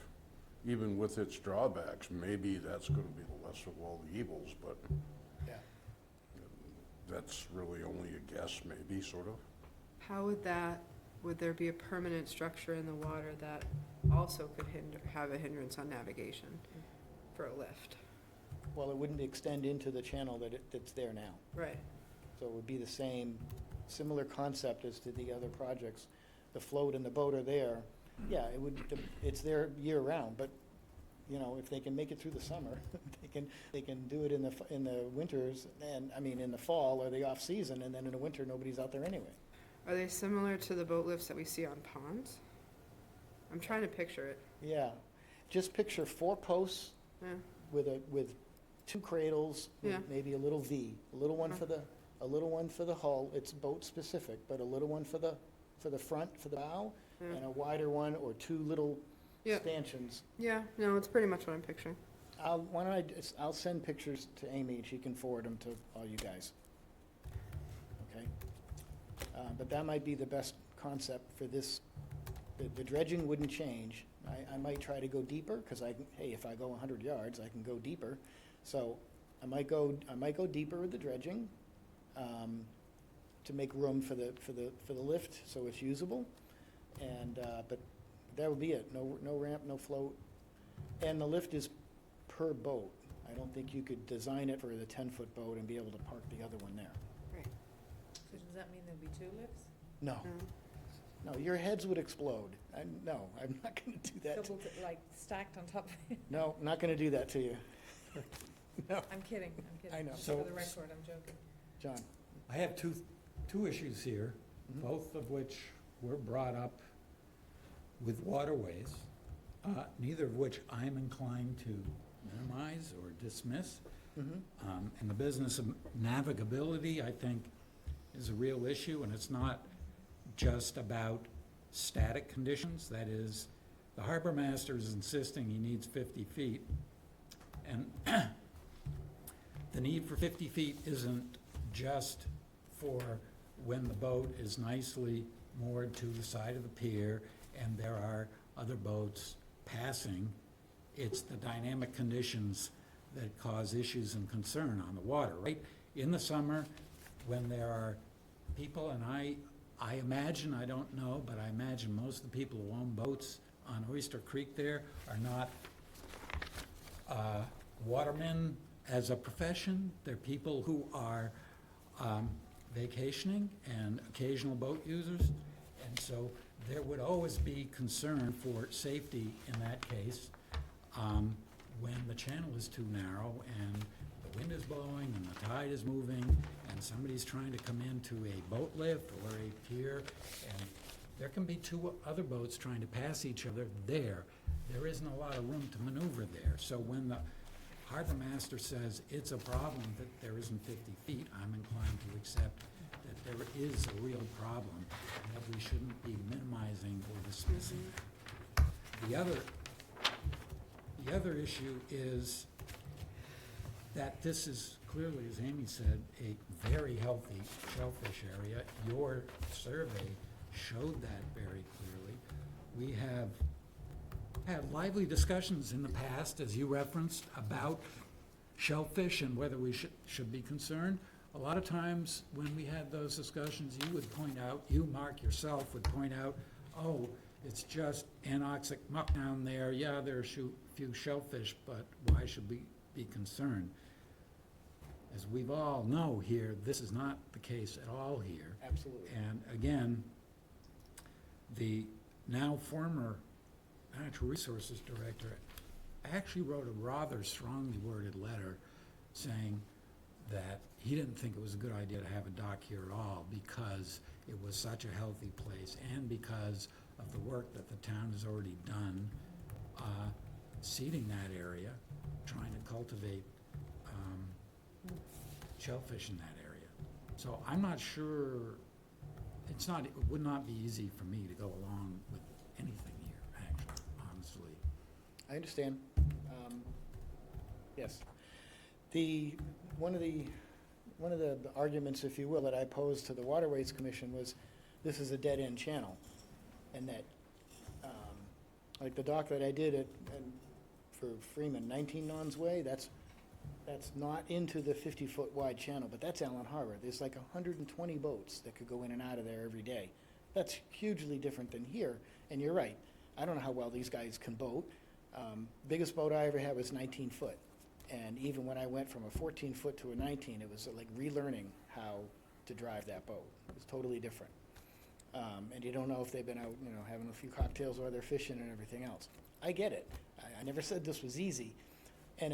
even with its drawbacks, maybe that's going to be the lesser of all the evils, but Yeah. that's really only a guess, maybe, sort of. How would there be a permanent structure in the water that also could have a hindrance on navigation for a lift? Well, it wouldn't extend into the channel that's there now. Right. So it would be the similar concept as to the other projects. The float and the boat are there. Yeah, it's there year-round, but, if they can make it through the summer, they can do it in the winters, and, in the fall or the off-season, and then in the winter, nobody's out there anyway. Are they similar to the boat lifts that we see on ponds? I'm trying to picture it. Yeah, just picture 4 posts Yeah. with 2 cradles, with Yeah. maybe a little V, a little one for the hull. It's boat specific, but a little one for the for the front, for the bow, and a wider one or two little Yeah. stanchions. Yeah, no, it's pretty much what I'm picturing. I'll send pictures to Amy and she can forward them to all you guys. Okay? But that might be the best concept for this. The dredging wouldn't change. I might try to go deeper, because if I go 100 yards, I can go deeper. So I might go deeper with the dredging, to make room for the lift, so it's usable. And, but that would be it. No ramp, no float. And the lift is per boat. I don't think you could design it for the 10-foot boat and be able to park the other one there. So does that mean there'll be two lifts? No, no, your heads would explode. No, I'm not gonna do that. Like stacked on top of it? No, not gonna do that to you. No, I'm kidding. I know. So- For the record, I'm joking. John. I have two issues here, both of which were brought up with waterways, neither of which I'm inclined to minimize or dismiss. And the business of navigability, I think, is a real issue, and it's not just about static conditions. That is, the harbor master is insisting he needs 50 feet, and the need for 50 feet isn't just for when the boat is nicely moored to the side of the pier and there are other boats passing. It's the dynamic conditions that cause issues and concern on the water, right? In the summer, when there are people, and I imagine, I don't know, but I imagine most of the people who own boats on Oyster Creek there are not watermen as a profession. They're people who are vacationing and occasional boat users. And so there would always be concern for safety in that case when the channel is too narrow and the wind is blowing and the tide is moving and somebody's trying to come into a boat lift or a pier, and there can be two other boats trying to pass each other there. There isn't a lot of room to maneuver there. So when the harbor master says it's a problem that there isn't 50 feet, I'm inclined to accept that there is a real problem and that we shouldn't be minimizing or dismissing it. The other issue is that this is clearly, as Amy said, a very healthy shellfish area. Your survey showed that very clearly. We have had lively discussions in the past, as you referenced, about shellfish and whether we should be concerned. A lot of times when we had those discussions, you would point out, you, Mark, yourself, would point out, oh, it's just anoxic muck down there. Yeah, there are a few shellfish, but why should we be concerned? As we've all know here, this is not the case at all here. Absolutely. And again, the now former Natural Resources Director actually wrote a rather strongly worded letter saying that he didn't think it was a good idea to have a dock here at all because it was such a healthy place and because of the work that the town has already done seeding that area, trying to cultivate shellfish in that area. So I'm not sure, it would not be easy for me to go along with anything here, actually, honestly. I understand. Yes. One of the arguments, if you will, that I posed to the Waterways Commission was, this is a dead-end channel, and that, like the dock that I did for Freeman, 19 Nons Way, that's not into the 50-foot wide channel, but that's Allen Harbor. There's like 120 boats that could go in and out of there every day. That's hugely different than here, and you're right. I don't know how well these guys can boat. Biggest boat I ever had was 19 foot. And even when I went from a 14 foot to a 19, it was like relearning how to drive that boat. It was totally different. And you don't know if they've been out, having a few cocktails while they're fishing and everything else. I get it. I never said this was easy. And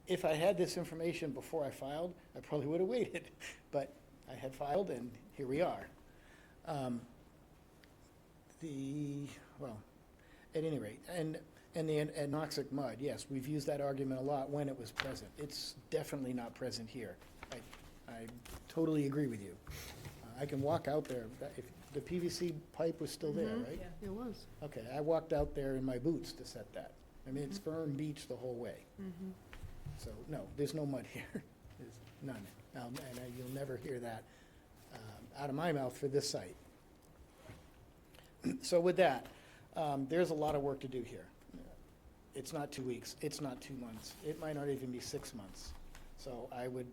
if I had this information before I filed, I probably would have waited. But I had filed, and here we are. At any rate, and the anoxic mud, yes, we've used that argument a lot when it was present. It's definitely not present here. I totally agree with you. I can walk out there. the PVC pipe was still there, right? It was. Okay, I walked out there in my boots to set that. I mean, it's firm beach the whole way. So, no, there's no mud here. There's none. And you'll never hear that out of my mouth for this site. So with that, there's a lot of work to do here. It's not 2 weeks, it's not 2 months, it might not even be 6 months. So I would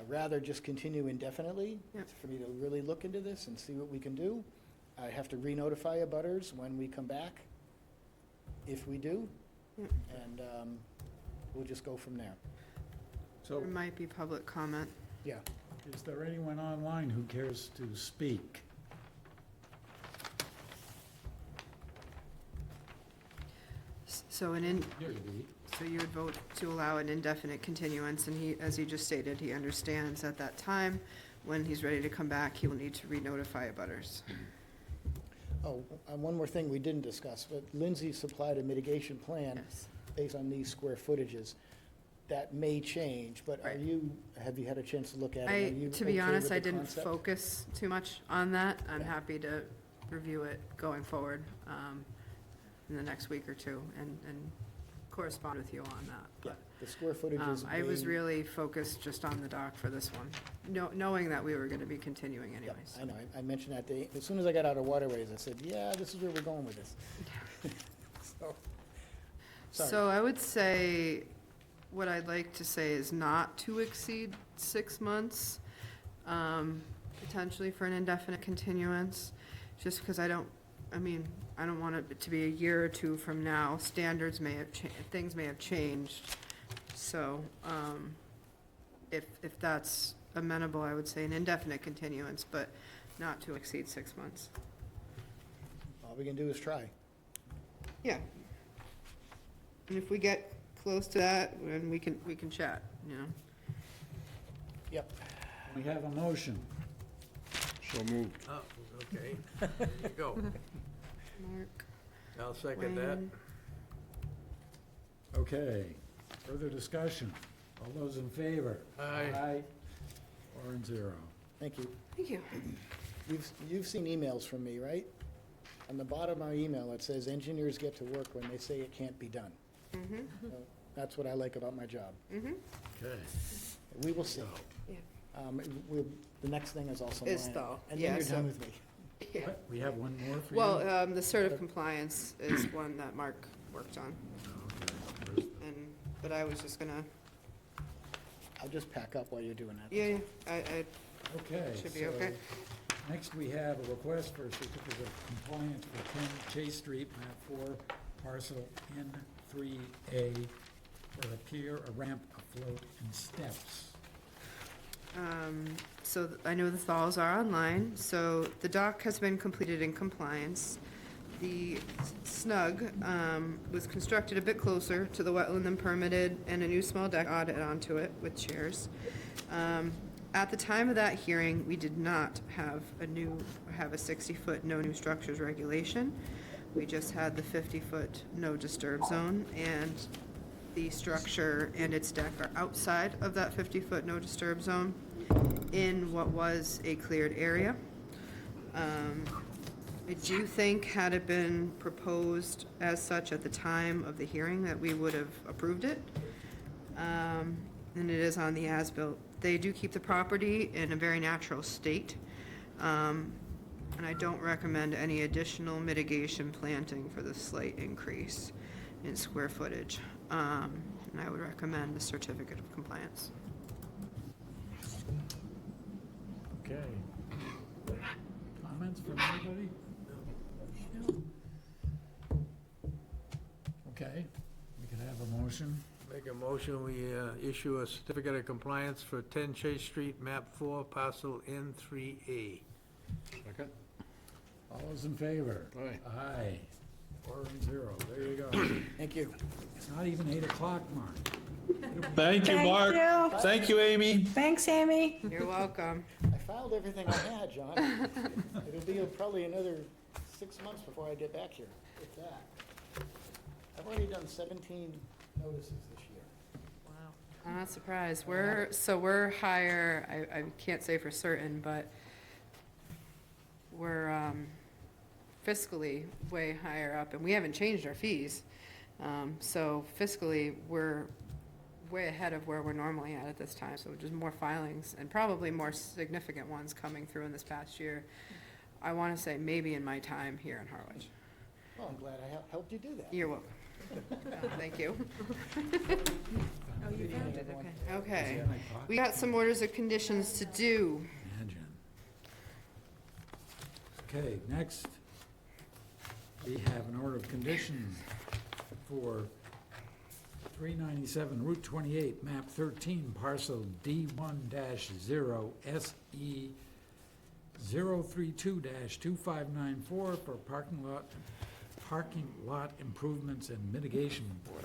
rather just continue indefinitely, Yep. for me to really look into this and see what we can do. I have to re-notify abutters when we come back, if we do, Yep. and we'll just go from there. So There might be public comment. Yeah. is there anyone online who cares to speak? So so you would vote to allow an indefinite continuance, and he, as he just stated, he understands at that time, when he's ready to come back, he will need to re-notify abutters. Oh, one more thing we didn't discuss, but Lindsay supplied a mitigation plan Yes. based on these square footages. That may change, but Right. have you had a chance to look at it? Are you To be okay honest, with I the didn't concept? focus too much on that. I'm Yeah. happy to review it going forward, in the next week or two, and correspond with you on that. Yeah, But, the square footages. I was may- really focused just on the dock for this one, knowing that we were gonna be continuing Yeah, anyways. I know, I mentioned that, as soon as I got out of Waterways, I said, yeah, this is where we're going with this. So, sorry. So I would say, what I'd like to say is not to exceed 6 months, potentially for an indefinite continuance, just because I don't want it to be a year or two from now. Standards may have things may have changed. So, if that's amenable, I would say an indefinite continuance, but not to exceed 6 months. All we can do is try. Yeah. And if we get close to that, then we can chat, you know? Yep. We have a motion. So moved. Oh, okay. There you go. Mark, I'll second that. Wayne. Okay, further discussion. All those in favor? Aye. 4 and 0. Thank you. Thank you. You've seen emails from me, right? On the bottom of my email, it says engineers get to work when they say it can't be done. Mm-hmm, So that's what I like about my job. mm-hmm. Okay. We will see. Yeah. The next thing is also Is mine. thaw, And yeah, then you're so- done with me. Yeah. What? We have one more for you? Well, the cert of compliance is one that Mark worked on, but I was just gonna, I'll just pack up while you're doing that. yeah, I Okay. should be so okay. Next, we have a request for a certificate of compliance for 10 Chase Street, map 4, parcel N3A, for a pier, a ramp, a float, and steps. So I know the thaws are online, so the dock has been completed in compliance. The snug was constructed a bit closer to the wetland than permitted, and a new small deck added onto it with chairs. At the time of that hearing, we did not have a 60-foot no new structures regulation. We just had the 50-foot no disturb zone, and the structure and its deck are outside of that 50-foot no disturb zone in what was a cleared area. I do think, had it been proposed as such at the time of the hearing, that we would have approved it. And it is on the as-built. They do keep the property in a very natural state. And I don't recommend any additional mitigation planting for the slight increase in square footage. And I would recommend the certificate of compliance. Okay. Comments from anybody? Okay, we could have a motion. Make a motion, we issue a certificate of compliance for 10 Chase Street, map 4, parcel N3A. Second? All those in favor? Aye. Aye. 4 and 0, there you go. Thank you. It's not even 8 o'clock, Mark. Thank you, Mark. Thank you, Amy. Thanks, Amy. You're welcome. I filed everything I had, John. It'll be probably another 6 months before I get back here, if that. I've already done 17 notices this year. I'm not surprised. We're higher, I can't say for certain, but we're fiscally way higher up, and we haven't changed our fees. So fiscally, we're way ahead of where we're normally at this time, so just more filings, and probably more significant ones coming through in this past year. I want to say maybe in my time here in Harwich. Well, I'm glad I helped you do that. You're welcome. Thank you. Oh, you found it, okay. Okay, in my pocket? we got some orders of conditions to do. Imagine. Okay, next, we have an order of conditions for 397 Route 28, map 13, parcel D1-0 SE 032-2594 for parking lot improvements and mitigation board.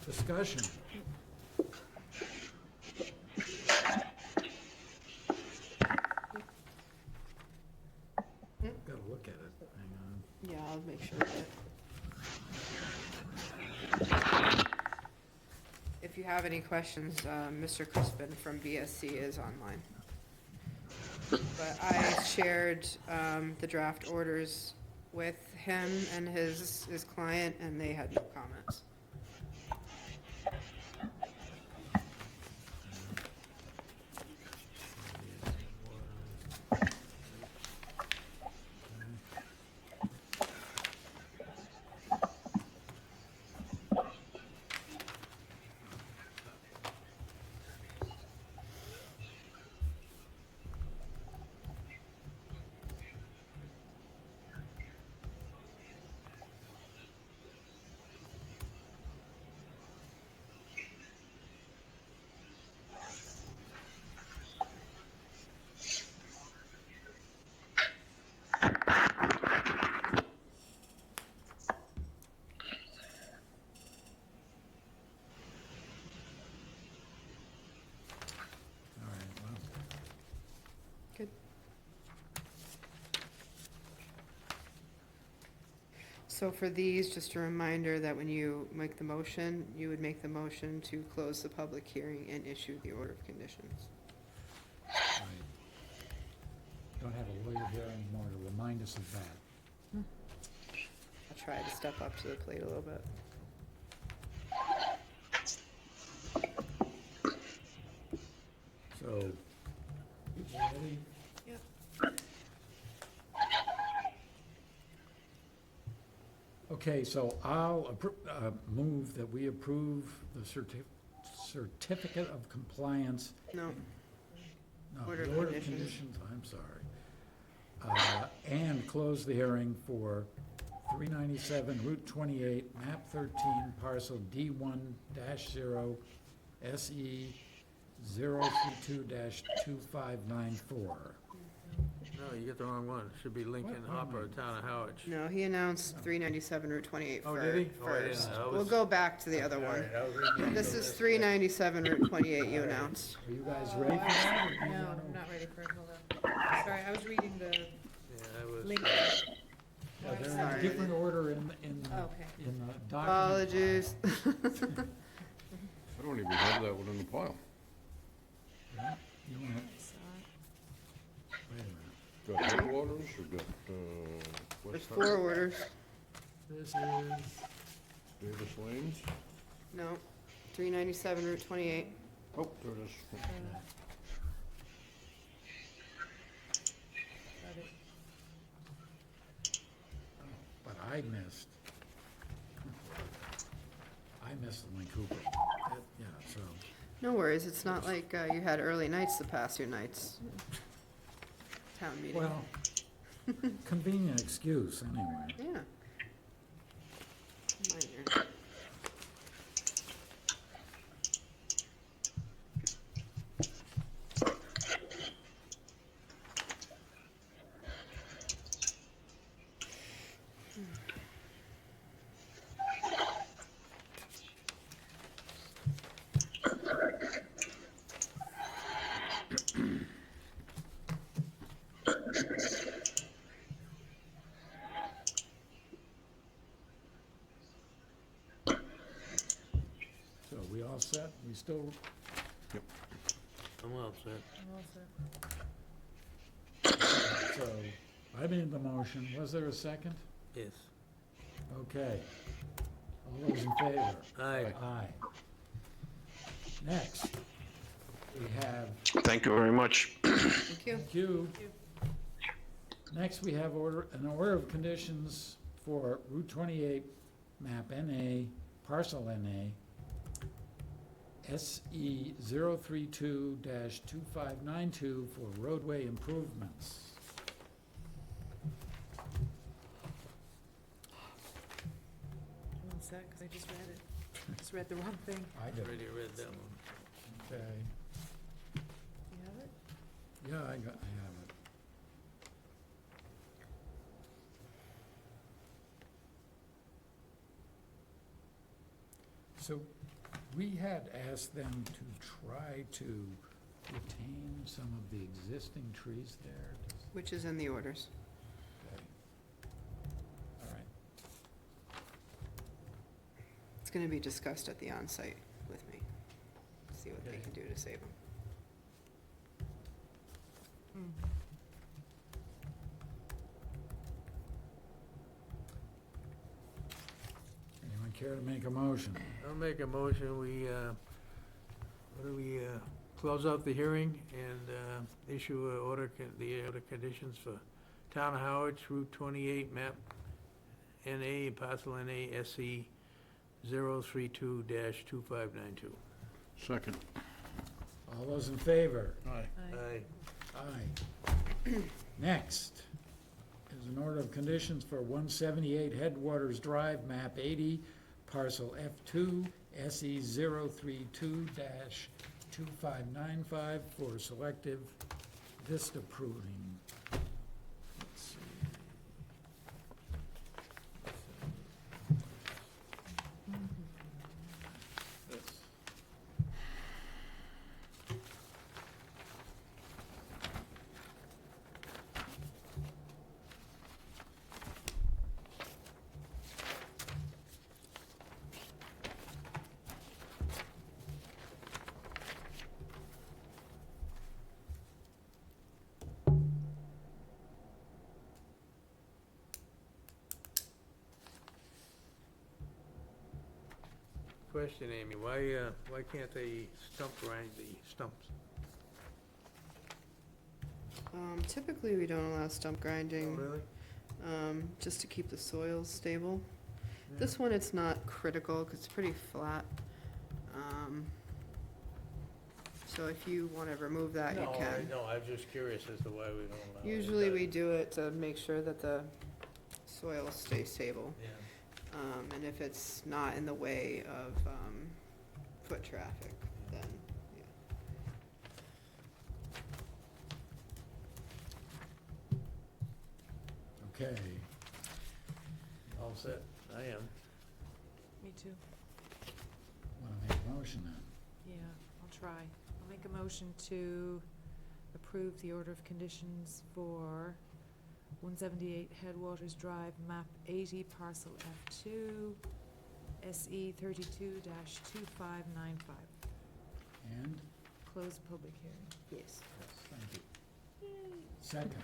Discussion. Gotta look at it, hang on. Yeah, I'll make sure that. If you have any questions, Mr. Crispin from BSC is online. But I shared the draft orders with him and his client, and they had no comments. All right, well, Good. So for these, just a reminder that when you make the motion, you would make the motion to close the public hearing and issue the order of conditions. right. Don't have a lawyer here anymore to remind us of that. I'll try to step up to the plate a little bit. So, you ready? Yep. Okay, so I'll move that we approve the certificate of compliance. No, No, Order the of order of conditions. conditions, I'm sorry. And close the hearing for 397 Route 28, map 13, parcel D1-0 SE 032-2594. No, you get the wrong one. It should be Lincoln What? Hopper, Town of Howard. no, he announced 397 Route 28 Oh, did he? Oh, I didn't first. know. I We'll was- go back to the other one. This is 397 Route 28 you announced. Are you guys ready for that? or do you No, wanna- I'm not ready for it, hold on. Sorry, I was reading the Yeah, I was. link. Yeah, they're in a Sorry. different order in Okay. the document. Apologies. I don't even have that one in the file. Yeah, you want it? Wait a minute. Got headwaters or got, There's West 4 orders. This is, Davis Lanes? No, 397 Route 28. Oh, there it is. but I missed the Lynn Cooper. Yeah, so, No worries, it's not like you had early nights to pass your nights. Town meeting. well, convenient excuse, anyway. Yeah. Minor. So we all set? We still, I'm all set. So, I made the motion. Was there a second? Yes. Okay. All those in favor? Aye. Aye. Next, we have, Thank you very much. Thank you. thank you. Next, we have an order of conditions for Route 28, map NA, parcel NA, SE 032-2592 for roadway improvements. One sec, 'cause I just read it. Just read the wrong thing. I did. Already read that one. Okay. You have it? Yeah, I have it. So, we had asked them to try to retain some of the existing trees there. Which is in the orders. Okay. All right. It's gonna be discussed at the on-site with me. See what they Okay. can do to save them. Anyone care to make a motion? I'll make a motion, close out the hearing and issue the order conditions for Town of Howard, Route 28, map NA, parcel NA, SE 032-2592. Second. All those in favor? Aye. Aye. Aye. Next is an order of conditions for 178 Headwaters Drive, map 80, parcel F2, SE 032-2595 for selective vista pruning. Let's see. This. Question, Amy, why can't they stump grind the stumps? Typically, we don't allow stump Oh, grinding, really? just to keep the soils stable. Yeah. This one, it's not critical, 'cause it's pretty flat. So if you wanna remove that, you can. No, I was just curious as to why we don't allow it. Usually, we do it to make sure that the soils stay stable. Yeah. And if it's not in the way of, foot traffic, then, yeah. Okay. All set? I am. Me too. Want to make a motion then? Yeah, I'll try. I'll make a motion to approve the order of conditions for 178 Headwaters Drive, map 80, parcel F2, SE 32-2595. And? Close public hearing. Yes. Yes, thank you. Second.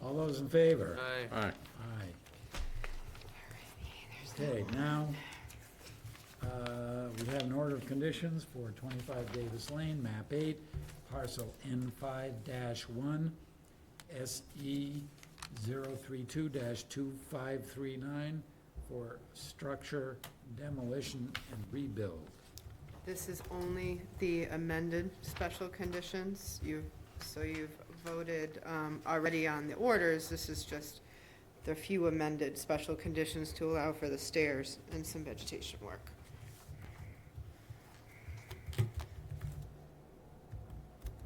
All those in favor? Aye. Aye. Aye. Okay, now, we have an order of conditions for 25 Davis Lane, map 8, parcel N5-1, SE 032-2539 for structure demolition and rebuild. This is only the amended special conditions. So you've voted already on the orders. This is just the few amended special conditions to allow for the stairs and some vegetation work.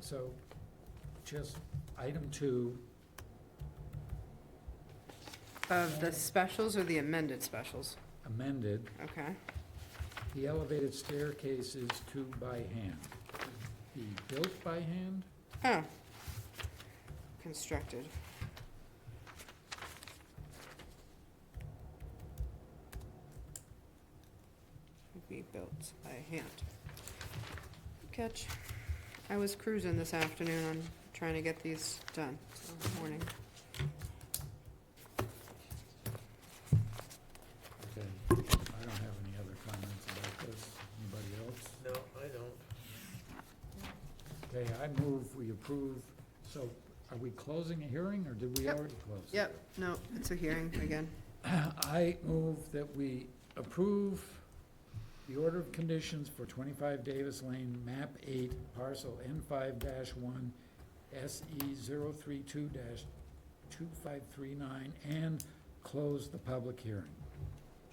So, just item 2, Of the specials or the amended specials? amended, Okay. the elevated staircase is to by hand. Be built by hand? Oh. Constructed. Be built by hand. Catch. I was cruising this afternoon on trying to get these done, so, morning. Okay, I don't have any other comments about this. Anybody else? No, I don't. Okay, I move we approve, so are we closing a hearing, or did we Yep. already close? it? Yep, no, it's a hearing again. I move that we approve the order of conditions for 25 Davis Lane, map 8, parcel N5-1, SE 032-2539, and close the public hearing.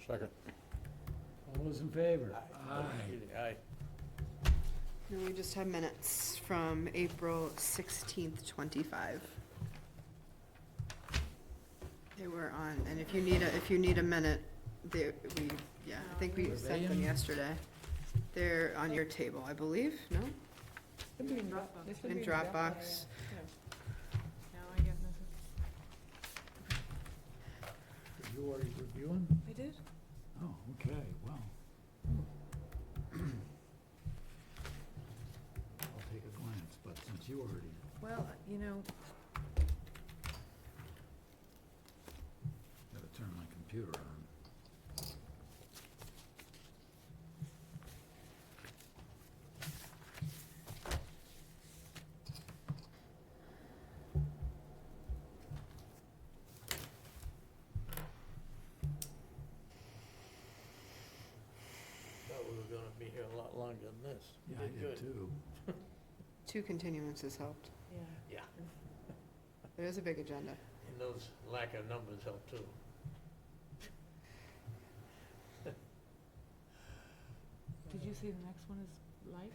Second. All those in favor? Aye. Aye. And we just have minutes from April 16th, 25. They were on, and if you need a minute, I think we Were they sent them in? yesterday. They're on your table, I believe, no? Should be in Dropbox. In Dropbox. Now I get nothing. Did you already review them? I did? Oh, okay, well. I'll take a glance, but since you already, Well, you know, gotta turn my computer on. Thought we were gonna be here a lot longer than this. We Yeah, I did good. too. 2 continuances helped. yeah. Yeah, There is a big agenda. and those lack of numbers help too. Did you see the next one is light?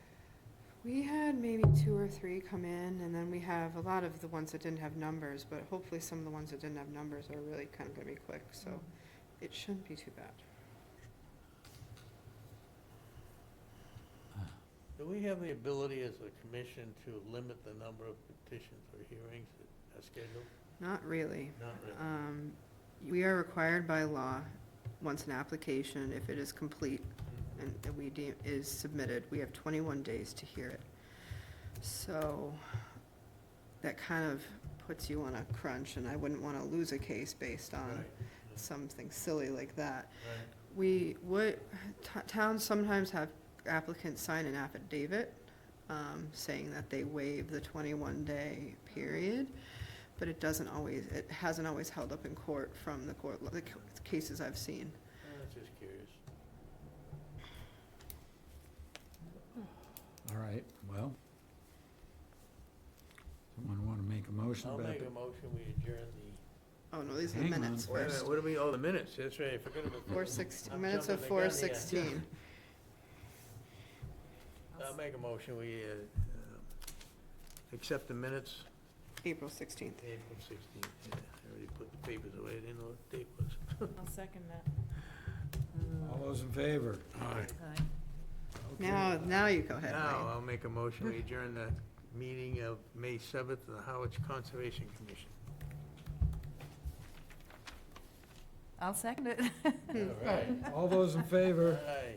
We had maybe 2 or 3 come in, and then we have a lot of the ones that didn't have numbers, but hopefully some of the ones that didn't have numbers are really kind of gonna be quick, so it shouldn't be too bad. Do we have the ability as a commission to limit the number of petitions or hearings that are scheduled? Not really. Not really. We are required by law, once an application, if it is complete and we deem, is submitted, we have 21 days to hear it. So that kind of puts you on a crunch, and I wouldn't want to lose a case based on Right. something silly like that. Right. We would, towns sometimes have applicants sign an affidavit saying that they waive the 21-day period, but it hasn't always held up in court from the cases I've seen. I was just curious. All right, well. Someone want to make a motion I'll about make the a motion, we adjourn the, Oh, no, these are the Hang on. minutes wait a minute, first. what do we, oh, the minutes, that's right, I forgot about that. 4:16, I'm minutes of jumping the gun here. 4:16. I'll make a motion, we accept the minutes, April 16th. April 16th. Yeah, I already put the papers away, I didn't know what the date was. I'll second that. All those in favor? Aye. Aye. Now you go ahead, Now, Wayne. I'll make a motion, we adjourn the meeting of May 7th of the Harwich Conservation Commission. I'll second it. All right. All those in favor? Aye.